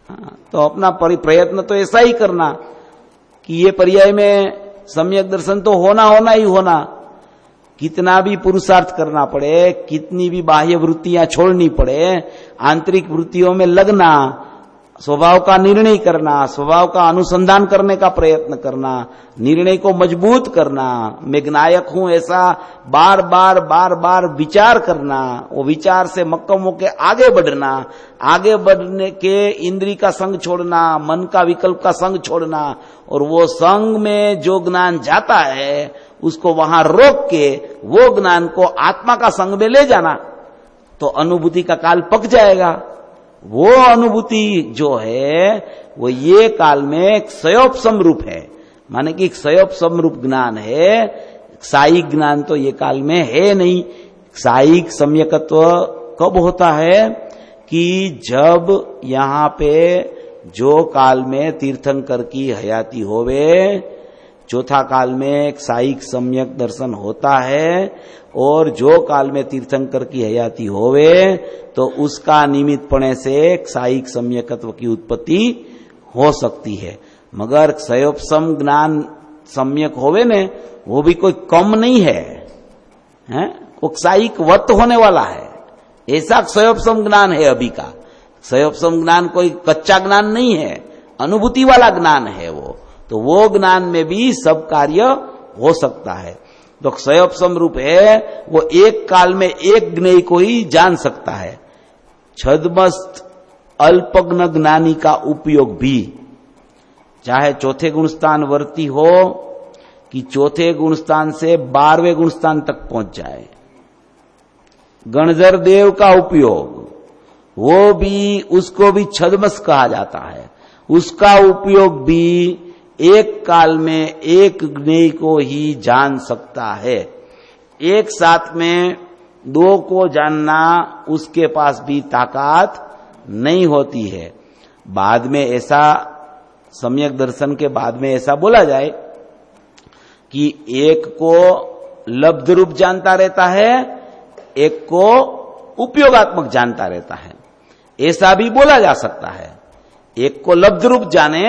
Speaker 2: हाँ, तो अपना प्रयत्न तो ऐसा ही करना कि ये पर्याय में सम्यक दर्शन तो होना ही होना। कितना भी पुरुषार्थ करना पड़े, कितनी भी बाह्य वृत्तियां छोड़नी पड़े, आंतरिक वृत्तियों में लगना, स्वभाव का निर्णय करना, स्वभाव का अनुसंधान करने का प्रयत्न करना, निर्णय को मजबूत करना, मैं ज्ञायक हूं ऐसा बार बार विचार करना, वो विचार से मक्कम होके आगे बढ़ना, आगे बढ़ने के इंद्री का संग छोड़ना, मन का विकल्प का संग छोड़ना, और वो संग में जो ज्ञान जाता है उसको वहां रोक के वो ज्ञान को आत्मा का संग में ले जाना, तो अनुभूति का काल पक जाएगा। वो अनुभूति जो है वो ये काल में क्षयोपशम रूप है, माने कि क्षयोपशम रूप ज्ञान है। सायिक ज्ञान तो ये काल में है नहीं। सायिक सम्यकत्व कब होता है कि जब यहाँ पे जो काल में तीर्थंकर की हयाती होवे, चौथा काल में एक सायिक सम्यक दर्शन होता है, और जो काल में तीर्थंकर की हयाती होवे तो उसका निमित्तपणे से सायिक सम्यकत्व की उत्पत्ति हो सकती है। मगर क्षयोपशम ज्ञान सम्यक होवे ने वो भी कोई कम नहीं है, वो सायिक वत होने वाला है, ऐसा क्षयोपशम ज्ञान है अभी का। क्षयोपशम ज्ञान कोई कच्चा ज्ञान नहीं है, अनुभूति वाला ज्ञान है वो, तो वो ज्ञान में भी सब कार्य हो सकता है। तो क्षयोपशम रूप है, वो एक काल में एक ज्ञेय को ही जान सकता है। छद्मस्त अल्पज्ञ ज्ञानी का उपयोग भी चाहे चौथे गुणस्थान वर्ती हो कि चौथे गुणस्थान से 12वें गुणस्थान तक पहुंच जाए, गणधर देव का उपयोग वो भी, उसको भी छद्मस कहा जाता है, उसका उपयोग भी एक काल में एक ज्ञेय को ही जान सकता है। एक साथ में दो को जानना उसके पास भी ताकत नहीं होती है। बाद में ऐसा, सम्यक दर्शन के बाद में ऐसा बोला जाए कि एक को लब्ध रूप जानता रहता है, एक को उपयोगात्मक जानता रहता है, ऐसा भी बोला जा सकता है। एक को लब्ध रूप जाने,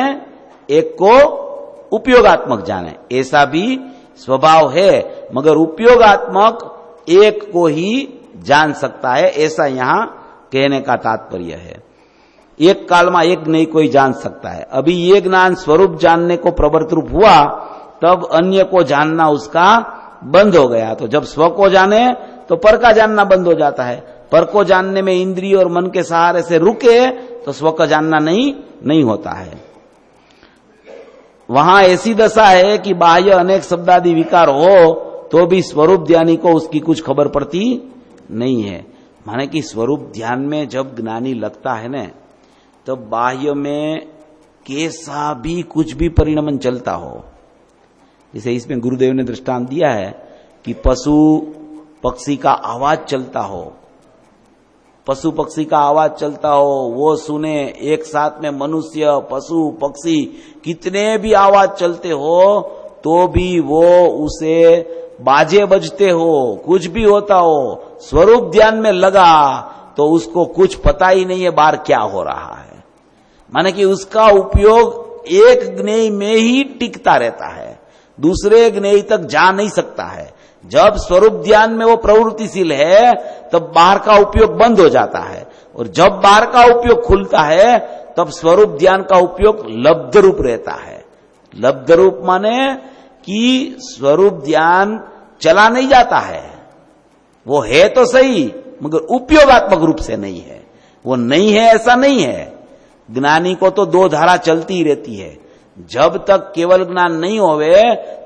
Speaker 2: एक को उपयोगात्मक जाने, ऐसा भी स्वभाव है। मगर उपयोगात्मक एक को ही जान सकता है, ऐसा यहां कहने का तात्पर्य है। एक काल में एक नहीं कोई जान सकता है। अभी ये ज्ञान स्वरूप जानने को प्रवर्त रूप हुआ, तब अन्य को जानना उसका बंद हो गया। तो जब स्व को जाने तो पर का जानना बंद हो जाता है। पर को जानने में इंद्रिय और मन के सहारे से रुके तो स्व का जानना नहीं होता है। वहां ऐसी दशा है कि बाह्य अनेक शब्दादि विकार हो तो भी स्वरूप ध्यानी को उसकी कुछ खबर पड़ती नहीं है। माने कि स्वरूप ध्यान में जब ज्ञानी लगता है न, तो बाह्य में कैसा भी कुछ भी परिणमन चलता हो, जैसे इसमें गुरुदेव ने दृष्टांत दिया है कि पशु पक्षी का आवाज चलता हो, पशु पक्षी का आवाज चलता हो, वो सुने, एक साथ में मनुष्य पशु पक्षी कितने भी आवाज चलते हो तो भी वो उसे बाजे बजते हो, कुछ भी होता हो, स्वरूप ध्यान में लगा तो उसको कुछ पता ही नहीं है बाहर क्या हो रहा है। माने कि उसका उपयोग एक ज्ञेय में ही टिकता रहता है, दूसरे ज्ञेय तक जा नहीं सकता है। जब स्वरूप ध्यान में वो प्रवृत्तिशील है तब बाहर का उपयोग बंद हो जाता है, और जब बाहर का उपयोग खुलता है तब स्वरूप ध्यान का उपयोग लब्ध रूप रहता है। लब्ध रूप माने कि स्वरूप ध्यान चला नहीं जाता है, वो है तो सही मगर उपयोगात्मक रूप से नहीं है। वो नहीं है ऐसा नहीं है। ज्ञानी को तो दो धारा चलती ही रहती है। जब तक केवल ज्ञान नहीं होवे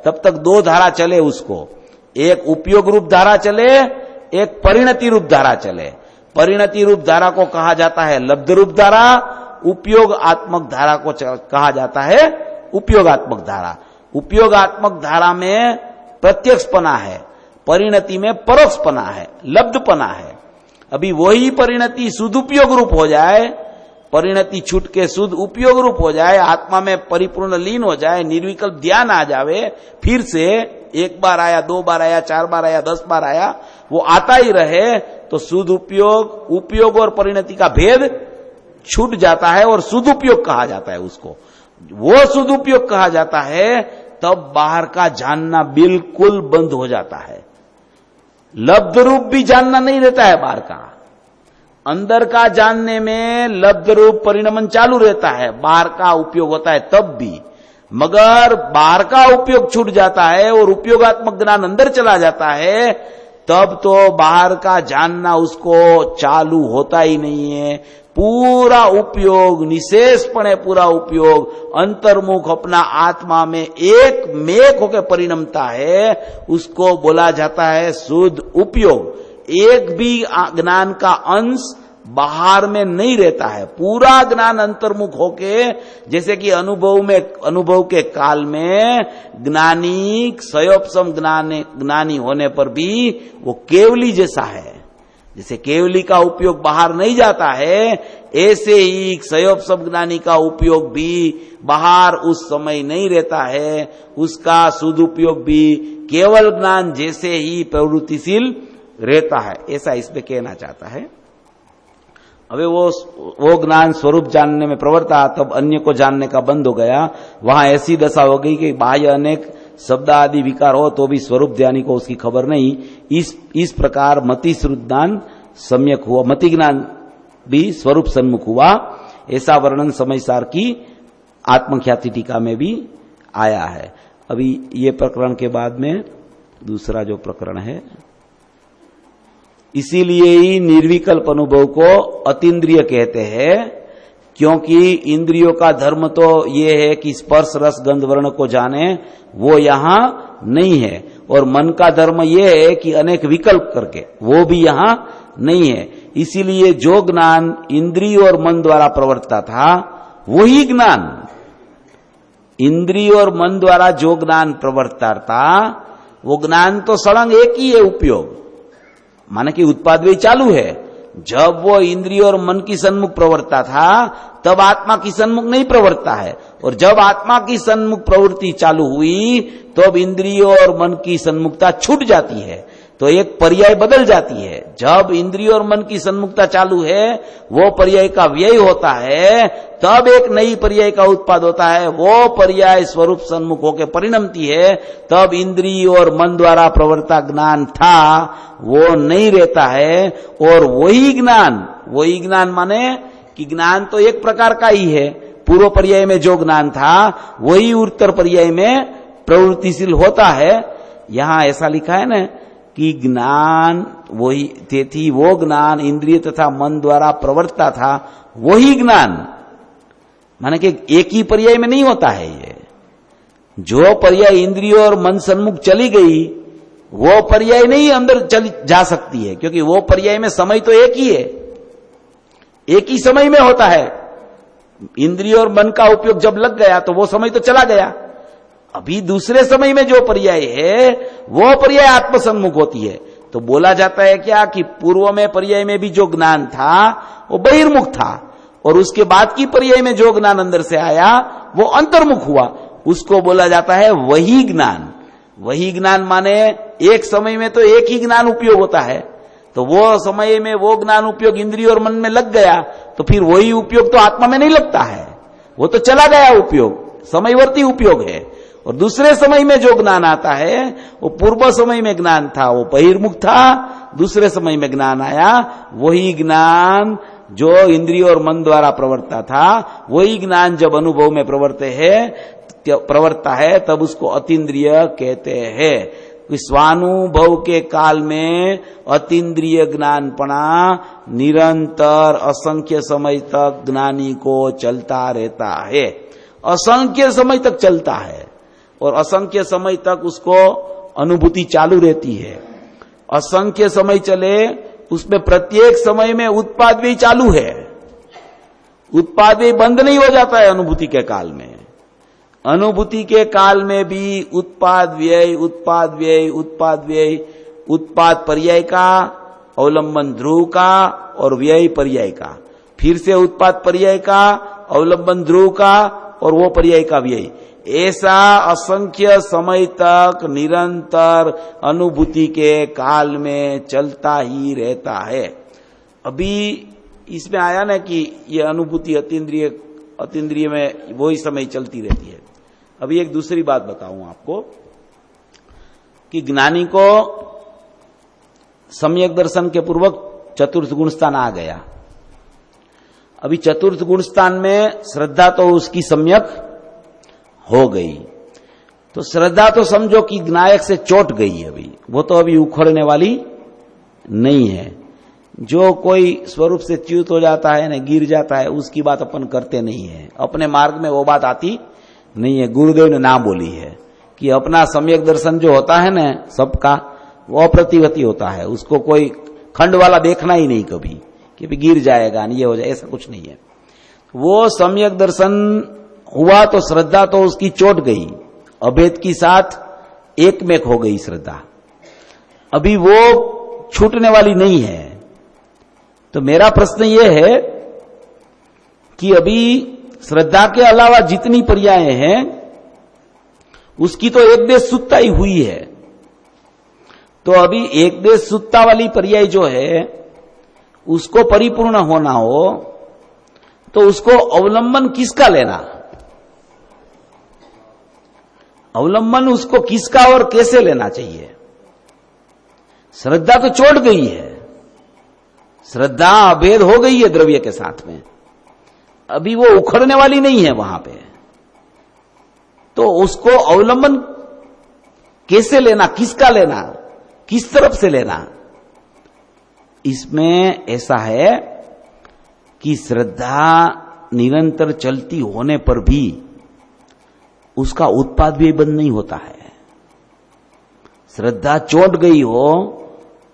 Speaker 2: तब तक दो धारा चले उसको, एक उपयोग रूप धारा चले, एक परिणति रूप धारा चले। परिणति रूप धारा को कहा जाता है लब्ध रूप धारा, उपयोगात्मक धारा को कहा जाता है उपयोगात्मक धारा। उपयोगात्मक धारा में प्रत्यक्षपना है, परिणति में परोक्षपना है, लब्धपना है। अभी वही परिणति शुद्ध उपयोग रूप हो जाए, परिणति छूट के शुद्ध उपयोग रूप हो जाए, आत्मा में परिपूर्ण लीन हो जाए, निर्विकल्प ध्यान आ जावे, फिर से एक बार आया, दो बार आया, चार बार आया, 10 बार आया, वो आता ही रहे, तो शुद्ध उपयोग और परिणति का भेद छूट जाता है और शुद्ध उपयोग कहा जाता है उसको। वो शुद्ध उपयोग कहा जाता है, तब बाहर का जानना बिल्कुल बंद हो जाता है। लब्ध रूप भी जानना नहीं रहता है बाहर का, अंदर का जानने में लब्ध रूप परिणमन चालू रहता है, बाहर का उपयोग होता है तब भी। मगर बाहर का उपयोग छूट जाता है और उपयोगात्मक ज्ञान अंदर चला जाता है, तब तो बाहर का जानना उसको चालू होता ही नहीं है। पूरा उपयोग, निशेषपणे पूरा उपयोग अंतर्मुख अपना आत्मा में एक मेक होकर परिणमता है, उसको बोला जाता है शुद्ध उपयोग। एक भी ज्ञान का अंश बाहर में नहीं रहता है, पूरा ज्ञान अंतर्मुख होके, जैसे कि अनुभव के काल में ज्ञानी सयोपसम ज्ञानी होने पर भी वो केवली जैसा है। जैसे केवली का उपयोग बाहर नहीं जाता है, ऐसे ही सयोपसम ज्ञानी का उपयोग भी बाहर उस समय नहीं रहता है, उसका सदुपयोग भी केवल ज्ञान जैसे ही प्रवृत्तिशील रहता है, ऐसा इसमें कहना चाहता है। अबे वो ज्ञान स्वरूप जानने में प्रवृत्ता, तब अन्य को जानने का बंद हो गया। वहां ऐसी दशा हो गई कि बाह्य अनेक शब्द आदि विकार हो तो भी स्वरूप ध्यानी को उसकी खबर नहीं। इस प्रकार मति श्रुत ज्ञान सम्यक हुआ, मति ज्ञान भी स्वरूप सन्मुख हुआ। ऐसा वर्णन समयसार की आत्मख्याति टीका में भी आया है। अभी ये प्रकरण के बाद में दूसरा जो प्रकरण है, इसीलिए ही निर्विकल्प अनुभव को अतीन्द्रिय कहते हैं, क्योंकि इंद्रियों का धर्म तो ये है कि स्पर्श रस गंध वर्ण को जाने, वो यहां नहीं है। और मन का धर्म ये है कि अनेक विकल्प करके, वो भी यहां नहीं है। इसीलिए जो ज्ञान इंद्रिय और मन द्वारा प्रवर्तता था, वही ज्ञान इंद्रिय और मन द्वारा जो ज्ञान प्रवर्तता था, वो ज्ञान तो सड़ंग एक ही है उपयोग, माने कि उत्पाद भी चालू है। जब वो इंद्रिय और मन की सन्मुख प्रवृत्ता था, तब आत्मा की सन्मुख नहीं प्रवृत्ता है। और जब आत्मा की सन्मुख प्रवृत्ति चालू हुई, तो अब इंद्रिय और मन की सन्मुखता छूट जाती है, तो एक पर्याय बदल जाती है। जब इंद्रिय और मन की सन्मुखता चालू है, वो पर्याय का व्यय होता है, तब एक नई पर्याय का उत्पाद होता है। वो पर्याय स्वरूप सन्मुख होकर परिणमती है, तब इंद्रिय और मन द्वारा प्रवर्ता ज्ञान था वो नहीं रहता है। और वही ज्ञान माने कि ज्ञान तो एक प्रकार का ही है, पूर्व पर्याय में जो ज्ञान था वही उत्तर पर्याय में प्रवृत्तिशील होता है। यहां ऐसा लिखा है ना कि ज्ञान वही थी, वो ज्ञान इंद्रिय तथा मन द्वारा प्रवर्तता था, वही ज्ञान, माने कि एक ही पर्याय में नहीं होता है। ये जो पर्याय इंद्रिय और मन सन्मुख चली गई, वो पर्याय नहीं अंदर चली जा सकती है, क्योंकि वो पर्याय में समय तो एक ही है, एक ही समय में होता है। इंद्रिय और मन का उपयोग जब लग गया तो वो समय तो चला गया। अभी दूसरे समय में जो पर्याय है, वो पर्याय आत्मसन्मुख होती है। तो बोला जाता है क्या कि पूर्व में पर्याय में भी जो ज्ञान था वो बहिर्मुख था, और उसके बाद की पर्याय में जो ज्ञान अंदर से आया वो अंतर्मुख हुआ, उसको बोला जाता है वही ज्ञान। वही ज्ञान माने एक समय में तो एक ही ज्ञान उपयोग होता है, तो वो समय में वो ज्ञान उपयोग इंद्रिय और मन में लग गया, तो फिर वही उपयोग तो आत्मा में नहीं लगता है, वो तो चला गया उपयोग, समयवर्ती उपयोग है। और दूसरे समय में जो ज्ञान आता है, वो पूर्व समय में ज्ञान था वो बहिर्मुख था, दूसरे समय में ज्ञान आया, वही ज्ञान जो इंद्रिय और मन द्वारा प्रवर्तता था, वही ज्ञान जब अनुभव में प्रवर्तता है, तब उसको अतीन्द्रिय कहते हैं। स्वानुभव के काल में अतीन्द्रिय ज्ञानपना निरंतर असंख्य समय तक ज्ञानी को चलता रहता है, असंख्य समय तक चलता है, और असंख्य समय तक उसको अनुभूति चालू रहती है। असंख्य समय चले, उसमें प्रत्येक समय में उत्पाद व्यय चालू है, उत्पाद व्यय बंद नहीं हो जाता है अनुभूति के काल में। अनुभूति के काल में भी उत्पाद व्यय, उत्पाद व्यय, उत्पाद व्यय, उत्पाद पर्याय का, अवलंबन ध्रुव का और व्यय पर्याय का, फिर से उत्पाद पर्याय का, अवलंबन ध्रुव का और वो पर्याय का व्यय, ऐसा असंख्य समय तक निरंतर अनुभूति के काल में चलता ही रहता है। अभी इसमें आया ना कि ये अनुभूति अतीन्द्रिय में वही समय चलती रहती है। अभी एक दूसरी बात बताऊं आपको कि ज्ञानी को सम्यक दर्शन के पूर्वक चतुर्थ गुण स्थान आ गया। अभी चतुर्थ गुण स्थान में श्रद्धा तो उसकी सम्यक हो गई, तो श्रद्धा तो समझो कि नायक से चोट गई, अभी वो तो अभी उखड़ने वाली नहीं है। जो कोई स्वरूप से च्युत हो जाता है ना, गिर जाता है, उसकी बात अपन करते नहीं है। अपने मार्ग में वो बात आती नहीं है। गुरुदेव ने ना बोली है कि अपना सम्यक दर्शन जो होता है ना सबका, वो अप्रतिवती होता है। उसको कोई खंड वाला देखना ही नहीं कभी कि भी गिर जाएगा ये हो जाए, ऐसा कुछ नहीं है। वो सम्यक दर्शन हुआ तो श्रद्धा तो उसकी चोट गई, अभेद की साथ एक में हो गई श्रद्धा, अभी वो छूटने वाली नहीं है। तो मेरा प्रश्न ये है कि अभी श्रद्धा के अलावा जितनी पर्याय हैं उसकी तो एक देश सुत्ता ही हुई है। तो अभी एक देश सुत्ता वाली पर्याय जो है उसको परिपूर्ण होना हो तो उसको अवलंबन किसका लेना, अवलंबन उसको किसका और कैसे लेना चाहिए। श्रद्धा तो चोट गई है, श्रद्धा अभेद हो गई है द्रव्य के साथ में, अभी वो उखड़ने वाली नहीं है वहां पे। तो उसको अवलंबन कैसे लेना, किसका लेना, किस तरफ से लेना। इसमें ऐसा है कि श्रद्धा निरंतर चलती होने पर भी उसका उत्पाद भी बंद नहीं होता है। श्रद्धा चोट गई हो,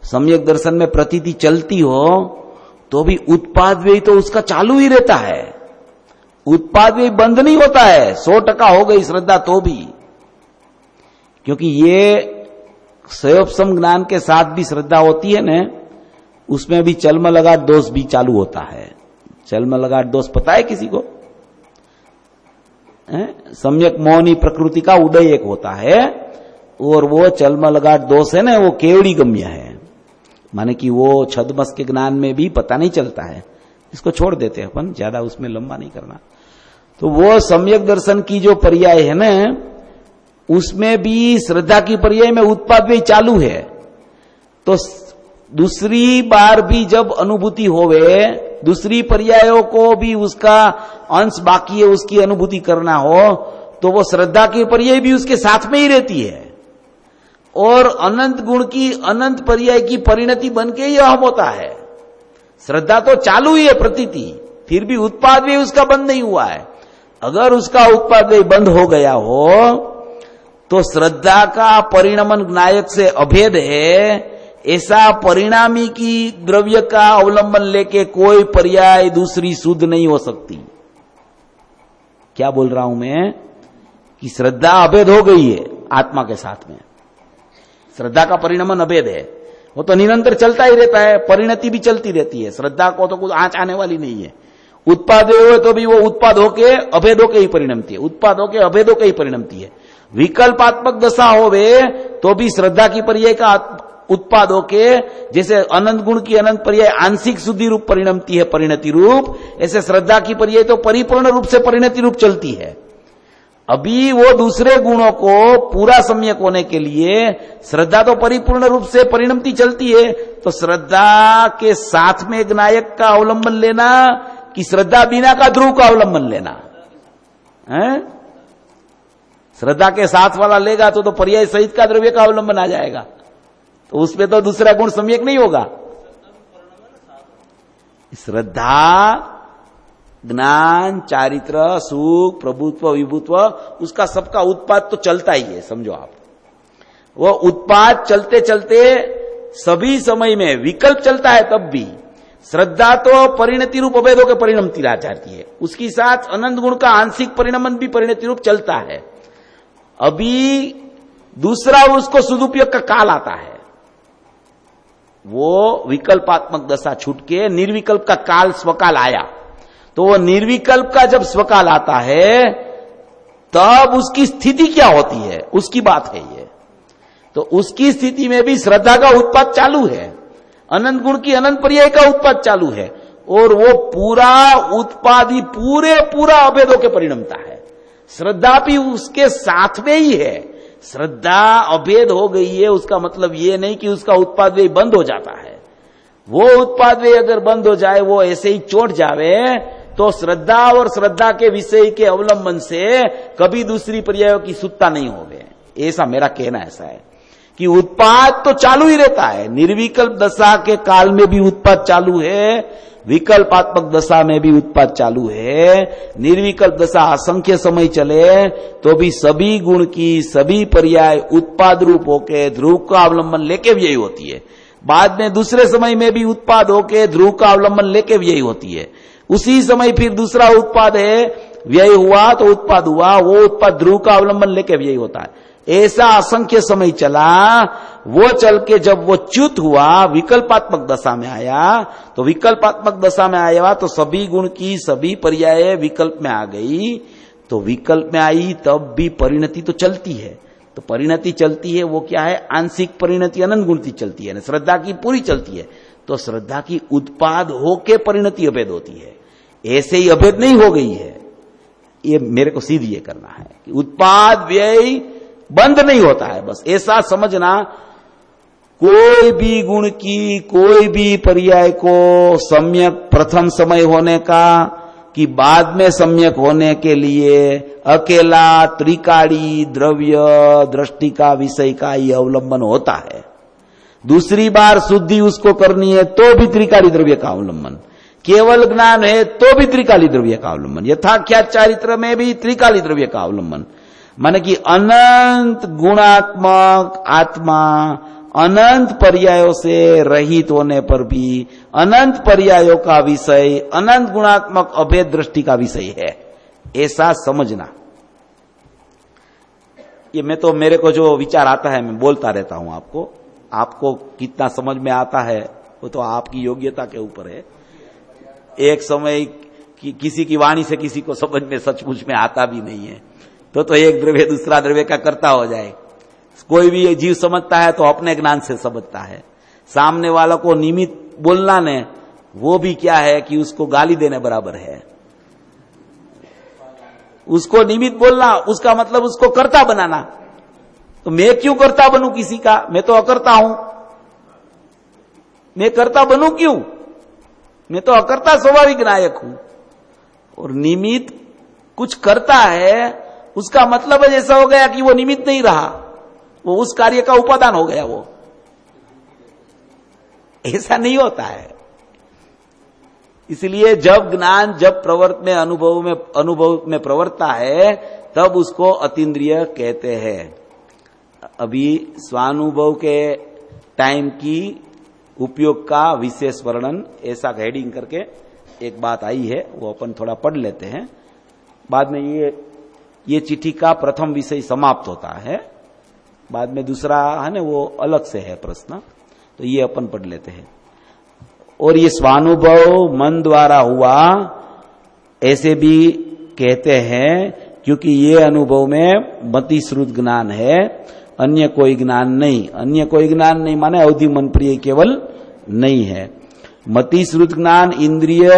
Speaker 2: सम्यक दर्शन में प्रतीति चलती हो, तो भी उत्पाद व्यय तो उसका चालू ही रहता है, उत्पाद व्यय बंद नहीं होता है। 100% हो गई श्रद्धा तो भी, क्योंकि ये सयोपसम ज्ञान के साथ भी श्रद्धा होती है ना, उसमें भी चलमलगाट दोष भी चालू होता है। चलमलगाट दोष पता है किसी को? सम्यक मोहनी प्रकृति का उदय एक होता है, और वो चलमलगाट दोष है ना, वो केवड़ी गम्य है, माने कि वो छद्मस के ज्ञान में भी पता नहीं चलता है। इसको छोड़ देते हैं अपन, ज्यादा उसमें लंबा नहीं करना। तो वो सम्यक दर्शन की जो पर्याय है ना, उसमें भी श्रद्धा की पर्याय में उत्पाद भी चालू है। तो दूसरी बार भी जब अनुभूति होवे, दूसरी पर्यायों को भी उसका अंश बाकी है, उसकी अनुभूति करना हो, तो वो श्रद्धा की पर्याय भी उसके साथ में ही रहती है। और अनंत गुण की अनंत पर्याय की परिणति बन के यह होता है। श्रद्धा तो चालू ही है प्रतीति, फिर भी उत्पाद भी उसका बंद नहीं हुआ है। अगर उसका उत्पाद भी बंद हो गया हो तो श्रद्धा का परिणमन नायक से अभेद है, ऐसा परिणामी की द्रव्य का अवलंबन लेके कोई पर्याय दूसरी शुद्ध नहीं हो सकती। क्या बोल रहा हूं मैं कि श्रद्धा अभेद हो गई है आत्मा के साथ में, श्रद्धा का परिणमन अभेद है, वो तो निरंतर चलता ही रहता है, परिणति भी चलती रहती है। श्रद्धा को तो कुछ आंच आने वाली नहीं है। उत्पाद हुए तो भी वो उत्पाद होके अभेदों के ही परिणमती है, उत्पाद होके अभेदों के ही परिणमती है। विकल्पात्मक दशा होवे तो भी श्रद्धा की पर्याय का उत्पाद होके, जैसे अनंत गुण की अनंत पर्याय आंशिक शुद्धि रूप परिणमती है, परिणति रूप, ऐसे श्रद्धा की पर्याय तो परिपूर्ण रूप से परिणति रूप चलती है। अभी वो दूसरे गुणों को पूरा सम्यक होने के लिए श्रद्धा तो परिपूर्ण रूप से परिणमती चलती है। तो श्रद्धा के साथ में एक नायक का अवलंबन लेना कि श्रद्धा बिना का ध्रुव का अवलंबन लेना है? श्रद्धा के साथ वाला लेगा तो पर्याय सहित का द्रव्य का अवलंबन आ जाएगा, तो उसमें तो दूसरा गुण सम्यक नहीं होगा। श्रद्धा, ज्ञान, चारित्र, सुख, प्रभुत्व, विभुत्व, उसका सबका उत्पाद तो चलता ही है, समझो आप। वो उत्पाद चलते चलते सभी समय में विकल्प चलता है, तब भी श्रद्धा तो परिणति रूप अभेदों के परिणमती रह जाती है, उसकी साथ अनंत गुण का आंशिक परिणमन भी परिणति रूप चलता है। अभी दूसरा उसको सदुपयोग का काल आता है, वो विकल्पात्मक दशा छूट के निर्विकल्प का काल स्वकाल आया। तो वो निर्विकल्प का जब स्वकाल आता है तब उसकी स्थिति क्या होती है, उसकी बात है ये। तो उसकी स्थिति में भी श्रद्धा का उत्पाद चालू है, अनंत गुण की अनंत पर्याय का उत्पाद चालू है, और वो पूरा उत्पाद ही पूरा अभेदों के परिणमता है। श्रद्धा भी उसके साथ में ही है। श्रद्धा अभेद हो गई है उसका मतलब ये नहीं कि उसका उत्पाद भी बंद हो जाता है, वो उत्पाद व्यय अगर बंद हो जाए, वो ऐसे ही चोट जावे, तो श्रद्धा और श्रद्धा के विषय के अवलंबन से कभी दूसरी पर्यायों की सुत्ता नहीं होवे। ऐसा मेरा कहना ऐसा है कि उत्पाद तो चालू ही रहता है। निर्विकल्प दशा के काल में भी उत्पाद चालू है, विकल्पात्मक दशा में भी उत्पाद चालू है। निर्विकल्प दशा असंख्य समय चले तो भी सभी गुण की सभी पर्याय उत्पाद रूप होके ध्रुव का अवलंबन लेके व्यय होती है। बाद में दूसरे समय में भी उत्पाद होके ध्रुव का अवलंबन लेके व्यय होती है। उसी समय फिर दूसरा उत्पाद है, व्यय हुआ तो उत्पाद हुआ, वो उत्पाद ध्रुव का अवलंबन लेके व्यय होता है। ऐसा असंख्य समय चला। वो चल के जब वो च्युत हुआ, विकल्पात्मक दशा में आया, तो विकल्पात्मक दशा में आया तो सभी गुण की सभी पर्याय विकल्प में आ गई। तो विकल्प में आई तब भी परिणति तो चलती है। तो परिणति चलती है, वो क्या है? आंशिक परिणति अनंत गुणती चलती है, श्रद्धा की पूरी चलती है। तो श्रद्धा की उत्पाद होके परिणति अभेद होती है, ऐसे ही अभेद नहीं हो गई है। ये मेरे को सीधी ये करना है कि उत्पाद व्यय बंद नहीं होता है, बस ऐसा समझना। कोई भी गुण की कोई भी पर्याय को सम्यक प्रथम समय होने का कि बाद में सम्यक होने के लिए अकेला त्रिकाली द्रव्य दृष्टि का विषय का ही अवलंबन होता है। दूसरी बार शुद्धि उसको करनी है तो भी त्रिकाली द्रव्य का अवलंबन, केवल ज्ञान है तो भी त्रिकाली द्रव्य का अवलंबन, यथाख्यात चारित्र में भी त्रिकाली द्रव्य का अवलंबन। माने कि अनंत गुणात्मक आत्मा अनंत पर्यायों से रहित होने पर भी अनंत पर्यायों का विषय अनंत गुणात्मक अभेद दृष्टि का विषय है, ऐसा समझना। ये मैं तो मेरे को जो विचार आता है मैं बोलता रहता हूं आपको। आपको कितना समझ में आता है वो तो आपकी योग्यता के ऊपर है। एक समय किसी की वाणी से किसी को समझ में सचमुच में आता भी नहीं है, तो एक द्रव्य दूसरा द्रव्य का कर्ता हो जाए। कोई भी जीव समझता है तो अपने ज्ञान से समझता है। सामने वाला को निमित्त बोलना ने वो भी क्या है कि उसको गाली देने बराबर है। उसको निमित्त बोलना उसका मतलब उसको कर्ता बनाना। तो मैं क्यों कर्ता बनूं किसी का? मैं तो अकर्ता हूं, मैं कर्ता बनूं क्यों? मैं तो अकर्ता स्वाभाविक नायक हूं। और निमित्त कुछ करता है उसका मतलब ऐसा हो गया कि वो निमित्त नहीं रहा, वो उस कार्य का उपादान हो गया। वो ऐसा नहीं होता है। इसलिए जब ज्ञान जब प्रवर्त में अनुभव में प्रवर्तता है तब उसको अतीन्द्रिय कहते हैं। अभी स्वानुभव के टाइम की उपयोग का विशेष वर्णन ऐसा हेडिंग करके एक बात आई है, वो अपन थोड़ा पढ़ लेते हैं। बाद में ये चिट्ठी का प्रथम विषय समाप्त होता है, बाद में दूसरा है ना वो अलग से है प्रश्न, तो ये अपन पढ़ लेते हैं। और ये स्वानुभव मन द्वारा हुआ ऐसे भी कहते हैं क्योंकि ये अनुभव में मति श्रुत ज्ञान है, अन्य कोई ज्ञान नहीं। अन्य कोई ज्ञान नहीं माने अवधि मन प्रिय केवल नहीं है। मति श्रुत ज्ञान इंद्रिय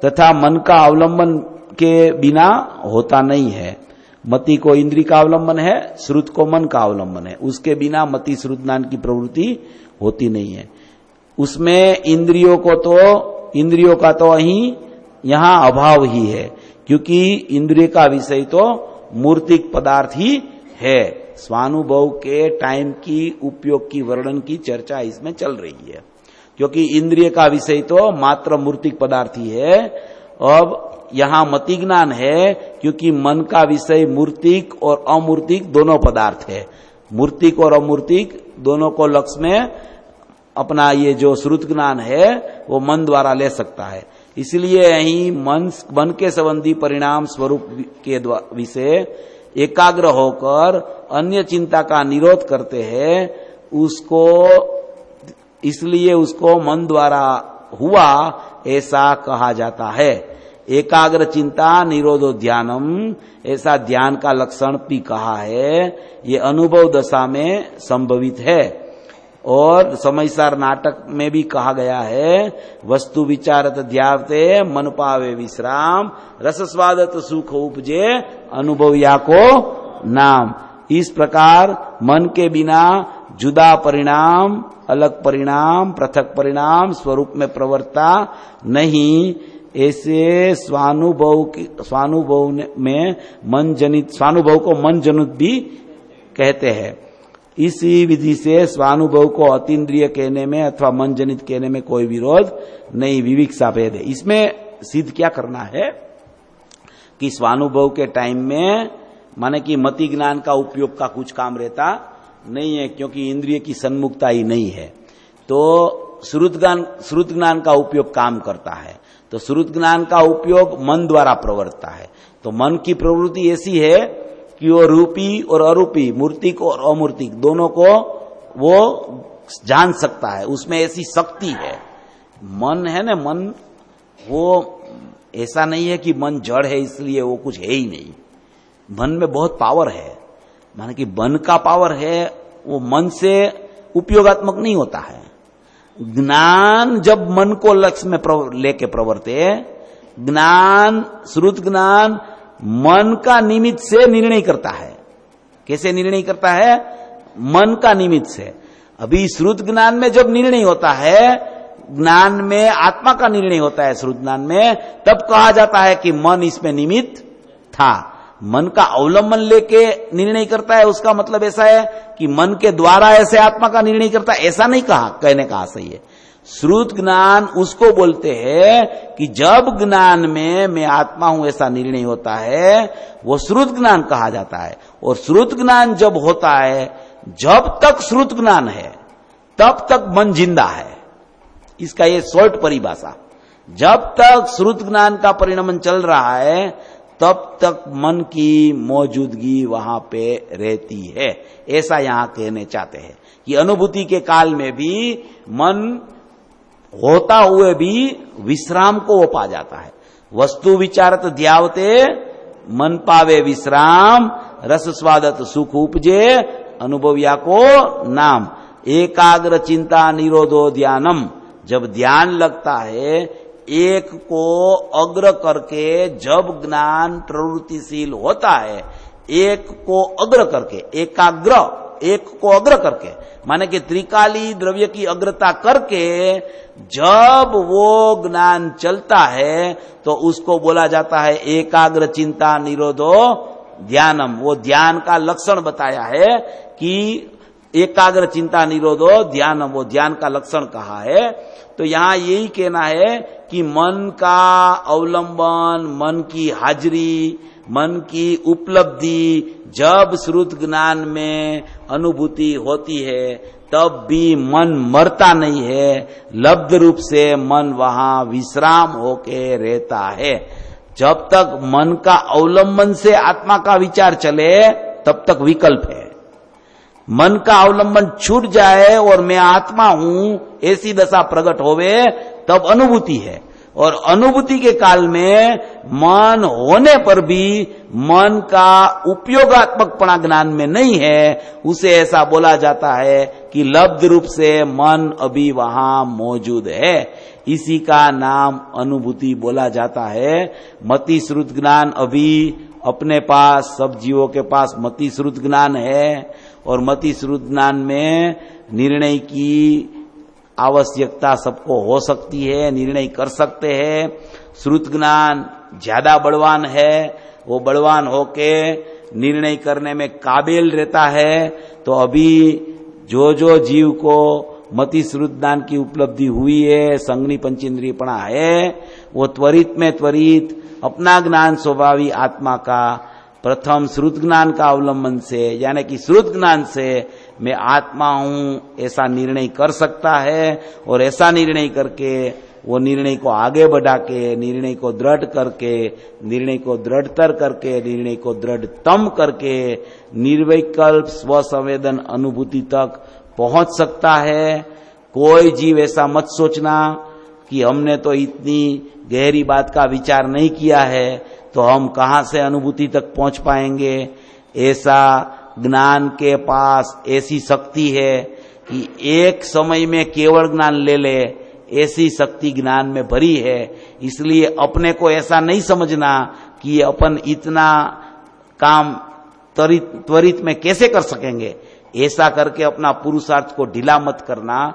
Speaker 2: तथा मन का अवलंबन के बिना होता नहीं है। मति को इंद्रिय का अवलंबन है, श्रुत को मन का अवलंबन है। उसके बिना मति श्रुत ज्ञान की प्रवृत्ति होती नहीं है। उसमें इंद्रियों का तो यहां अभाव ही है, क्योंकि इंद्रिय का विषय तो मूर्तिक पदार्थ ही है। स्वानुभव के टाइम की उपयोग की वर्णन की चर्चा इसमें चल रही है, क्योंकि इंद्रिय का विषय तो मात्र मूर्तिक पदार्थ ही है। अब यहां मति ज्ञान है क्योंकि मन का विषय मूर्तिक और अमूर्तिक दोनों पदार्थ है। मूर्तिक और अमूर्तिक दोनों को लक्ष्य में अपना ये जो श्रुत ज्ञान है वो मन द्वारा ले सकता है। इसलिए यही मन के संबंधी परिणाम स्वरूप के विषय एकाग्र होकर अन्य चिंता का निरोध करते हैं। इसलिए उसको मन द्वारा हुआ ऐसा कहा जाता है। एकाग्र चिंता निरोधो ध्यानम, ऐसा ध्यान का लक्षण भी कहा है। ये अनुभव दशा में संभवित है। और समयसार नाटक में भी कहा गया है, वस्तु विचारत ध्यावते मन पावे विश्राम, रस स्वादत सुख उपजे अनुभव या को नाम। इस प्रकार मन के बिना जुदा परिणाम, अलग परिणाम, पृथक परिणाम स्वरूप में प्रवर्ता नहीं। ऐसे स्वानुभव में मन जनित, स्वानुभव को मन जनित भी कहते हैं। इसी विधि से स्वानुभव को अतीन्द्रिय कहने में अथवा मन जनित कहने में कोई विरोध नहीं, विविक्सा भेद है। इसमें सिद्ध क्या करना है कि स्वानुभव के टाइम में माने कि मति ज्ञान का उपयोग का कुछ काम रहता नहीं है, क्योंकि इंद्रिय की सन्मुखता ही नहीं है। तो श्रुत ज्ञान का उपयोग काम करता है। तो श्रुत ज्ञान का उपयोग मन द्वारा प्रवर्तता है। तो मन की प्रवृत्ति ऐसी है कि वो रूपी और अरूपी, मूर्तिक और अमूर्तिक दोनों को वो जान सकता है, उसमें ऐसी शक्ति है। मन है ना, मन वो ऐसा नहीं है कि मन जड़ है इसलिए वो कुछ है ही नहीं। मन में बहुत पावर है, माने कि मन का पावर है, वो मन से उपयोगात्मक नहीं होता है। ज्ञान जब मन को लक्ष्य में लेके प्रवर्ते, ज्ञान, श्रुत ज्ञान मन का निमित्त से निर्णय करता है। कैसे निर्णय करता है? मन का निमित्त से। अभी श्रुत ज्ञान में जब निर्णय होता है, ज्ञान में आत्मा का निर्णय होता है श्रुत ज्ञान में, तब कहा जाता है कि मन इसमें निमित्त था। मन का अवलंबन लेके निर्णय करता है, उसका मतलब ऐसा है कि मन के द्वारा ऐसे आत्मा का निर्णय करता है, ऐसा नहीं कहा, कहने का सही है। श्रुत ज्ञान उसको बोलते हैं कि जब ज्ञान में मैं आत्मा हूं ऐसा निर्णय होता है, वो श्रुत ज्ञान कहा जाता है। और श्रुत ज्ञान जब होता है, जब तक श्रुत ज्ञान है तब तक मन जिंदा है। इसका ये शॉर्ट परिभाषा। जब तक श्रुत ज्ञान का परिणमन चल रहा है तब तक मन की मौजूदगी वहां पे रहती है, ऐसा यहां कहने चाहते हैं कि अनुभूति के काल में भी मन होता हुए भी विश्राम को वो पा जाता है। वस्तु विचारत ध्यावते मन पावे विश्राम, रस स्वादत सुख उपजे अनुभव्या को नाम। एकाग्र चिंता निरोधो ध्यानम। जब ध्यान लगता है, एक को अग्र करके जब ज्ञान प्रवृत्तिशील होता है, एक को अग्र करके, एकाग्र, एक को अग्र करके, माने कि त्रिकाली द्रव्य की अग्रता करके जब वो ज्ञान चलता है तो उसको बोला जाता है एकाग्र चिंता निरोधो ध्यानम। वो ध्यान का लक्षण बताया है कि एकाग्र चिंता निरोधो ध्यानम, वो ध्यान का लक्षण कहा है। तो यहां यही कहना है कि मन का अवलंबन, मन की हाजिरी, मन की उपलब्धि जब श्रुत ज्ञान में अनुभूति होती है तब भी मन मरता नहीं है, लब्ध रूप से मन वहां विश्राम होके रहता है। जब तक मन का अवलंबन से आत्मा का विचार चले तब तक विकल्प है। मन का अवलंबन छूट जाए और मैं आत्मा हूं ऐसी दशा प्रकट होवे तब अनुभूति है। और अनुभूति के काल में मन होने पर भी मन का उपयोगात्मकपणा ज्ञान में नहीं है, उसे ऐसा बोला जाता है कि लब्ध रूप से मन अभी वहां मौजूद है। इसी का नाम अनुभूति बोला जाता है। मति श्रुत ज्ञान अभी अपने पास, सब जीवों के पास मति श्रुत ज्ञान है और मति श्रुत ज्ञान में निर्णय की आवश्यकता सबको हो सकती है, निर्णय कर सकते हैं। श्रुत ज्ञान ज्यादा बलवान है, वो बलवान होके निर्णय करने में काबिल रहता है। तो अभी जो जो जीव को मति श्रुत ज्ञान की उपलब्धि हुई है, संगनी पंचेंद्रियपणा है, वो त्वरित में त्वरित अपना ज्ञान स्वभावी आत्मा का प्रथम श्रुत ज्ञान का अवलंबन से, यानी कि श्रुत ज्ञान से मैं आत्मा हूं ऐसा निर्णय कर सकता है। और ऐसा निर्णय करके वो निर्णय को आगे बढ़ा के, निर्णय को दृढ़ करके, निर्णय को दृढ़तर करके, निर्णय को दृढ़तम करके निर्विकल्प स्वसंवेदन अनुभूति तक पहुंच सकता है। कोई जीव ऐसा मत सोचना कि हमने तो इतनी गहरी बात का विचार नहीं किया है तो हम कहां से अनुभूति तक पहुंच पाएंगे। ऐसा ज्ञान के पास ऐसी शक्ति है कि एक समय में केवल ज्ञान ले ले, ऐसी शक्ति ज्ञान में भरी है। इसलिए अपने को ऐसा नहीं समझना कि अपन इतना काम त्वरित में कैसे कर सकेंगे। ऐसा करके अपना पुरुषार्थ को ढीला मत करना,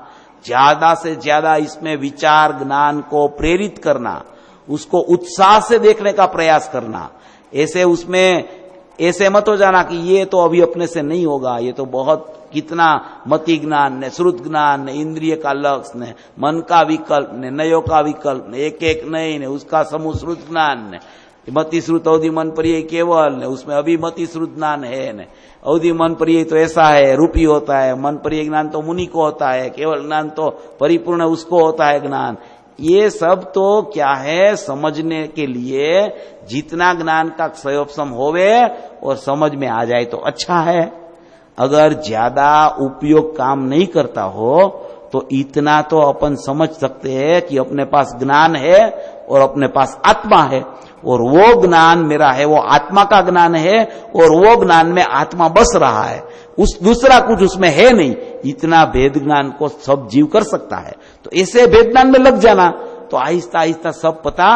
Speaker 2: ज्यादा से ज्यादा इसमें विचार ज्ञान को प्रेरित करना, उसको उत्साह से देखने का प्रयास करना। ऐसे उसमें ऐसे मत हो जाना कि ये तो अभी अपने से नहीं होगा, ये तो बहुत कितना मति ज्ञान ने, श्रुत ज्ञान ने, इंद्रिय का लक्ष्य ने, मन का विकल्प ने, नयो का विकल्प ने, एक एक नहीं ने, उसका समूह श्रुत ज्ञान ने, मति श्रुत अवधि मन पर ये केवल ने, उसमें अभी मति श्रुत ज्ञान है ने, अवधि मन पर ये तो ऐसा है, रूपी होता है, मन पर ये ज्ञान तो मुनि को होता है, केवल ज्ञान तो परिपूर्ण उसको होता है ज्ञान। ये सब तो क्या है, समझने के लिए जितना ज्ञान का क्षयोपशम होवे और समझ में आ जाए तो अच्छा है। अगर ज्यादा उपयोग काम नहीं करता हो तो इतना तो अपन समझ सकते हैं कि अपने पास ज्ञान है और अपने पास आत्मा है, और वो ज्ञान मेरा है, वो आत्मा का ज्ञान है, और वो ज्ञान में आत्मा बस रहा है, उस दूसरा कुछ उसमें है नहीं। इतना भेद ज्ञान को सब जीव कर सकता है। तो ऐसे भेद ज्ञान में लग जाना तो आहिस्ता आहिस्ता सब पता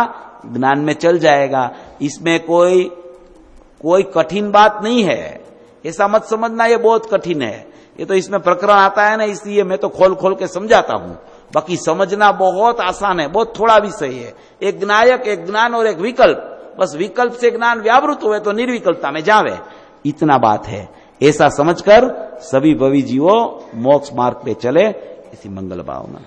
Speaker 2: ज्ञान में चल जाएगा। इसमें कोई कठिन बात नहीं है, ऐसा मत समझना ये बहुत कठिन है। ये तो इसमें प्रकरण आता है ना, इसलिए मैं तो खोल खोल के समझाता हूं। बाकी समझना बहुत आसान है, बहुत थोड़ा विषय है। एक ज्ञायक, एक ज्ञान और एक विकल्प, बस विकल्प से ज्ञान व्यावृत हुए तो निर्विकल्पता में जावे, इतना बात है। ऐसा समझकर सभी भवी जीवों मोक्ष मार्ग पे चले, इसी मंगल भावना।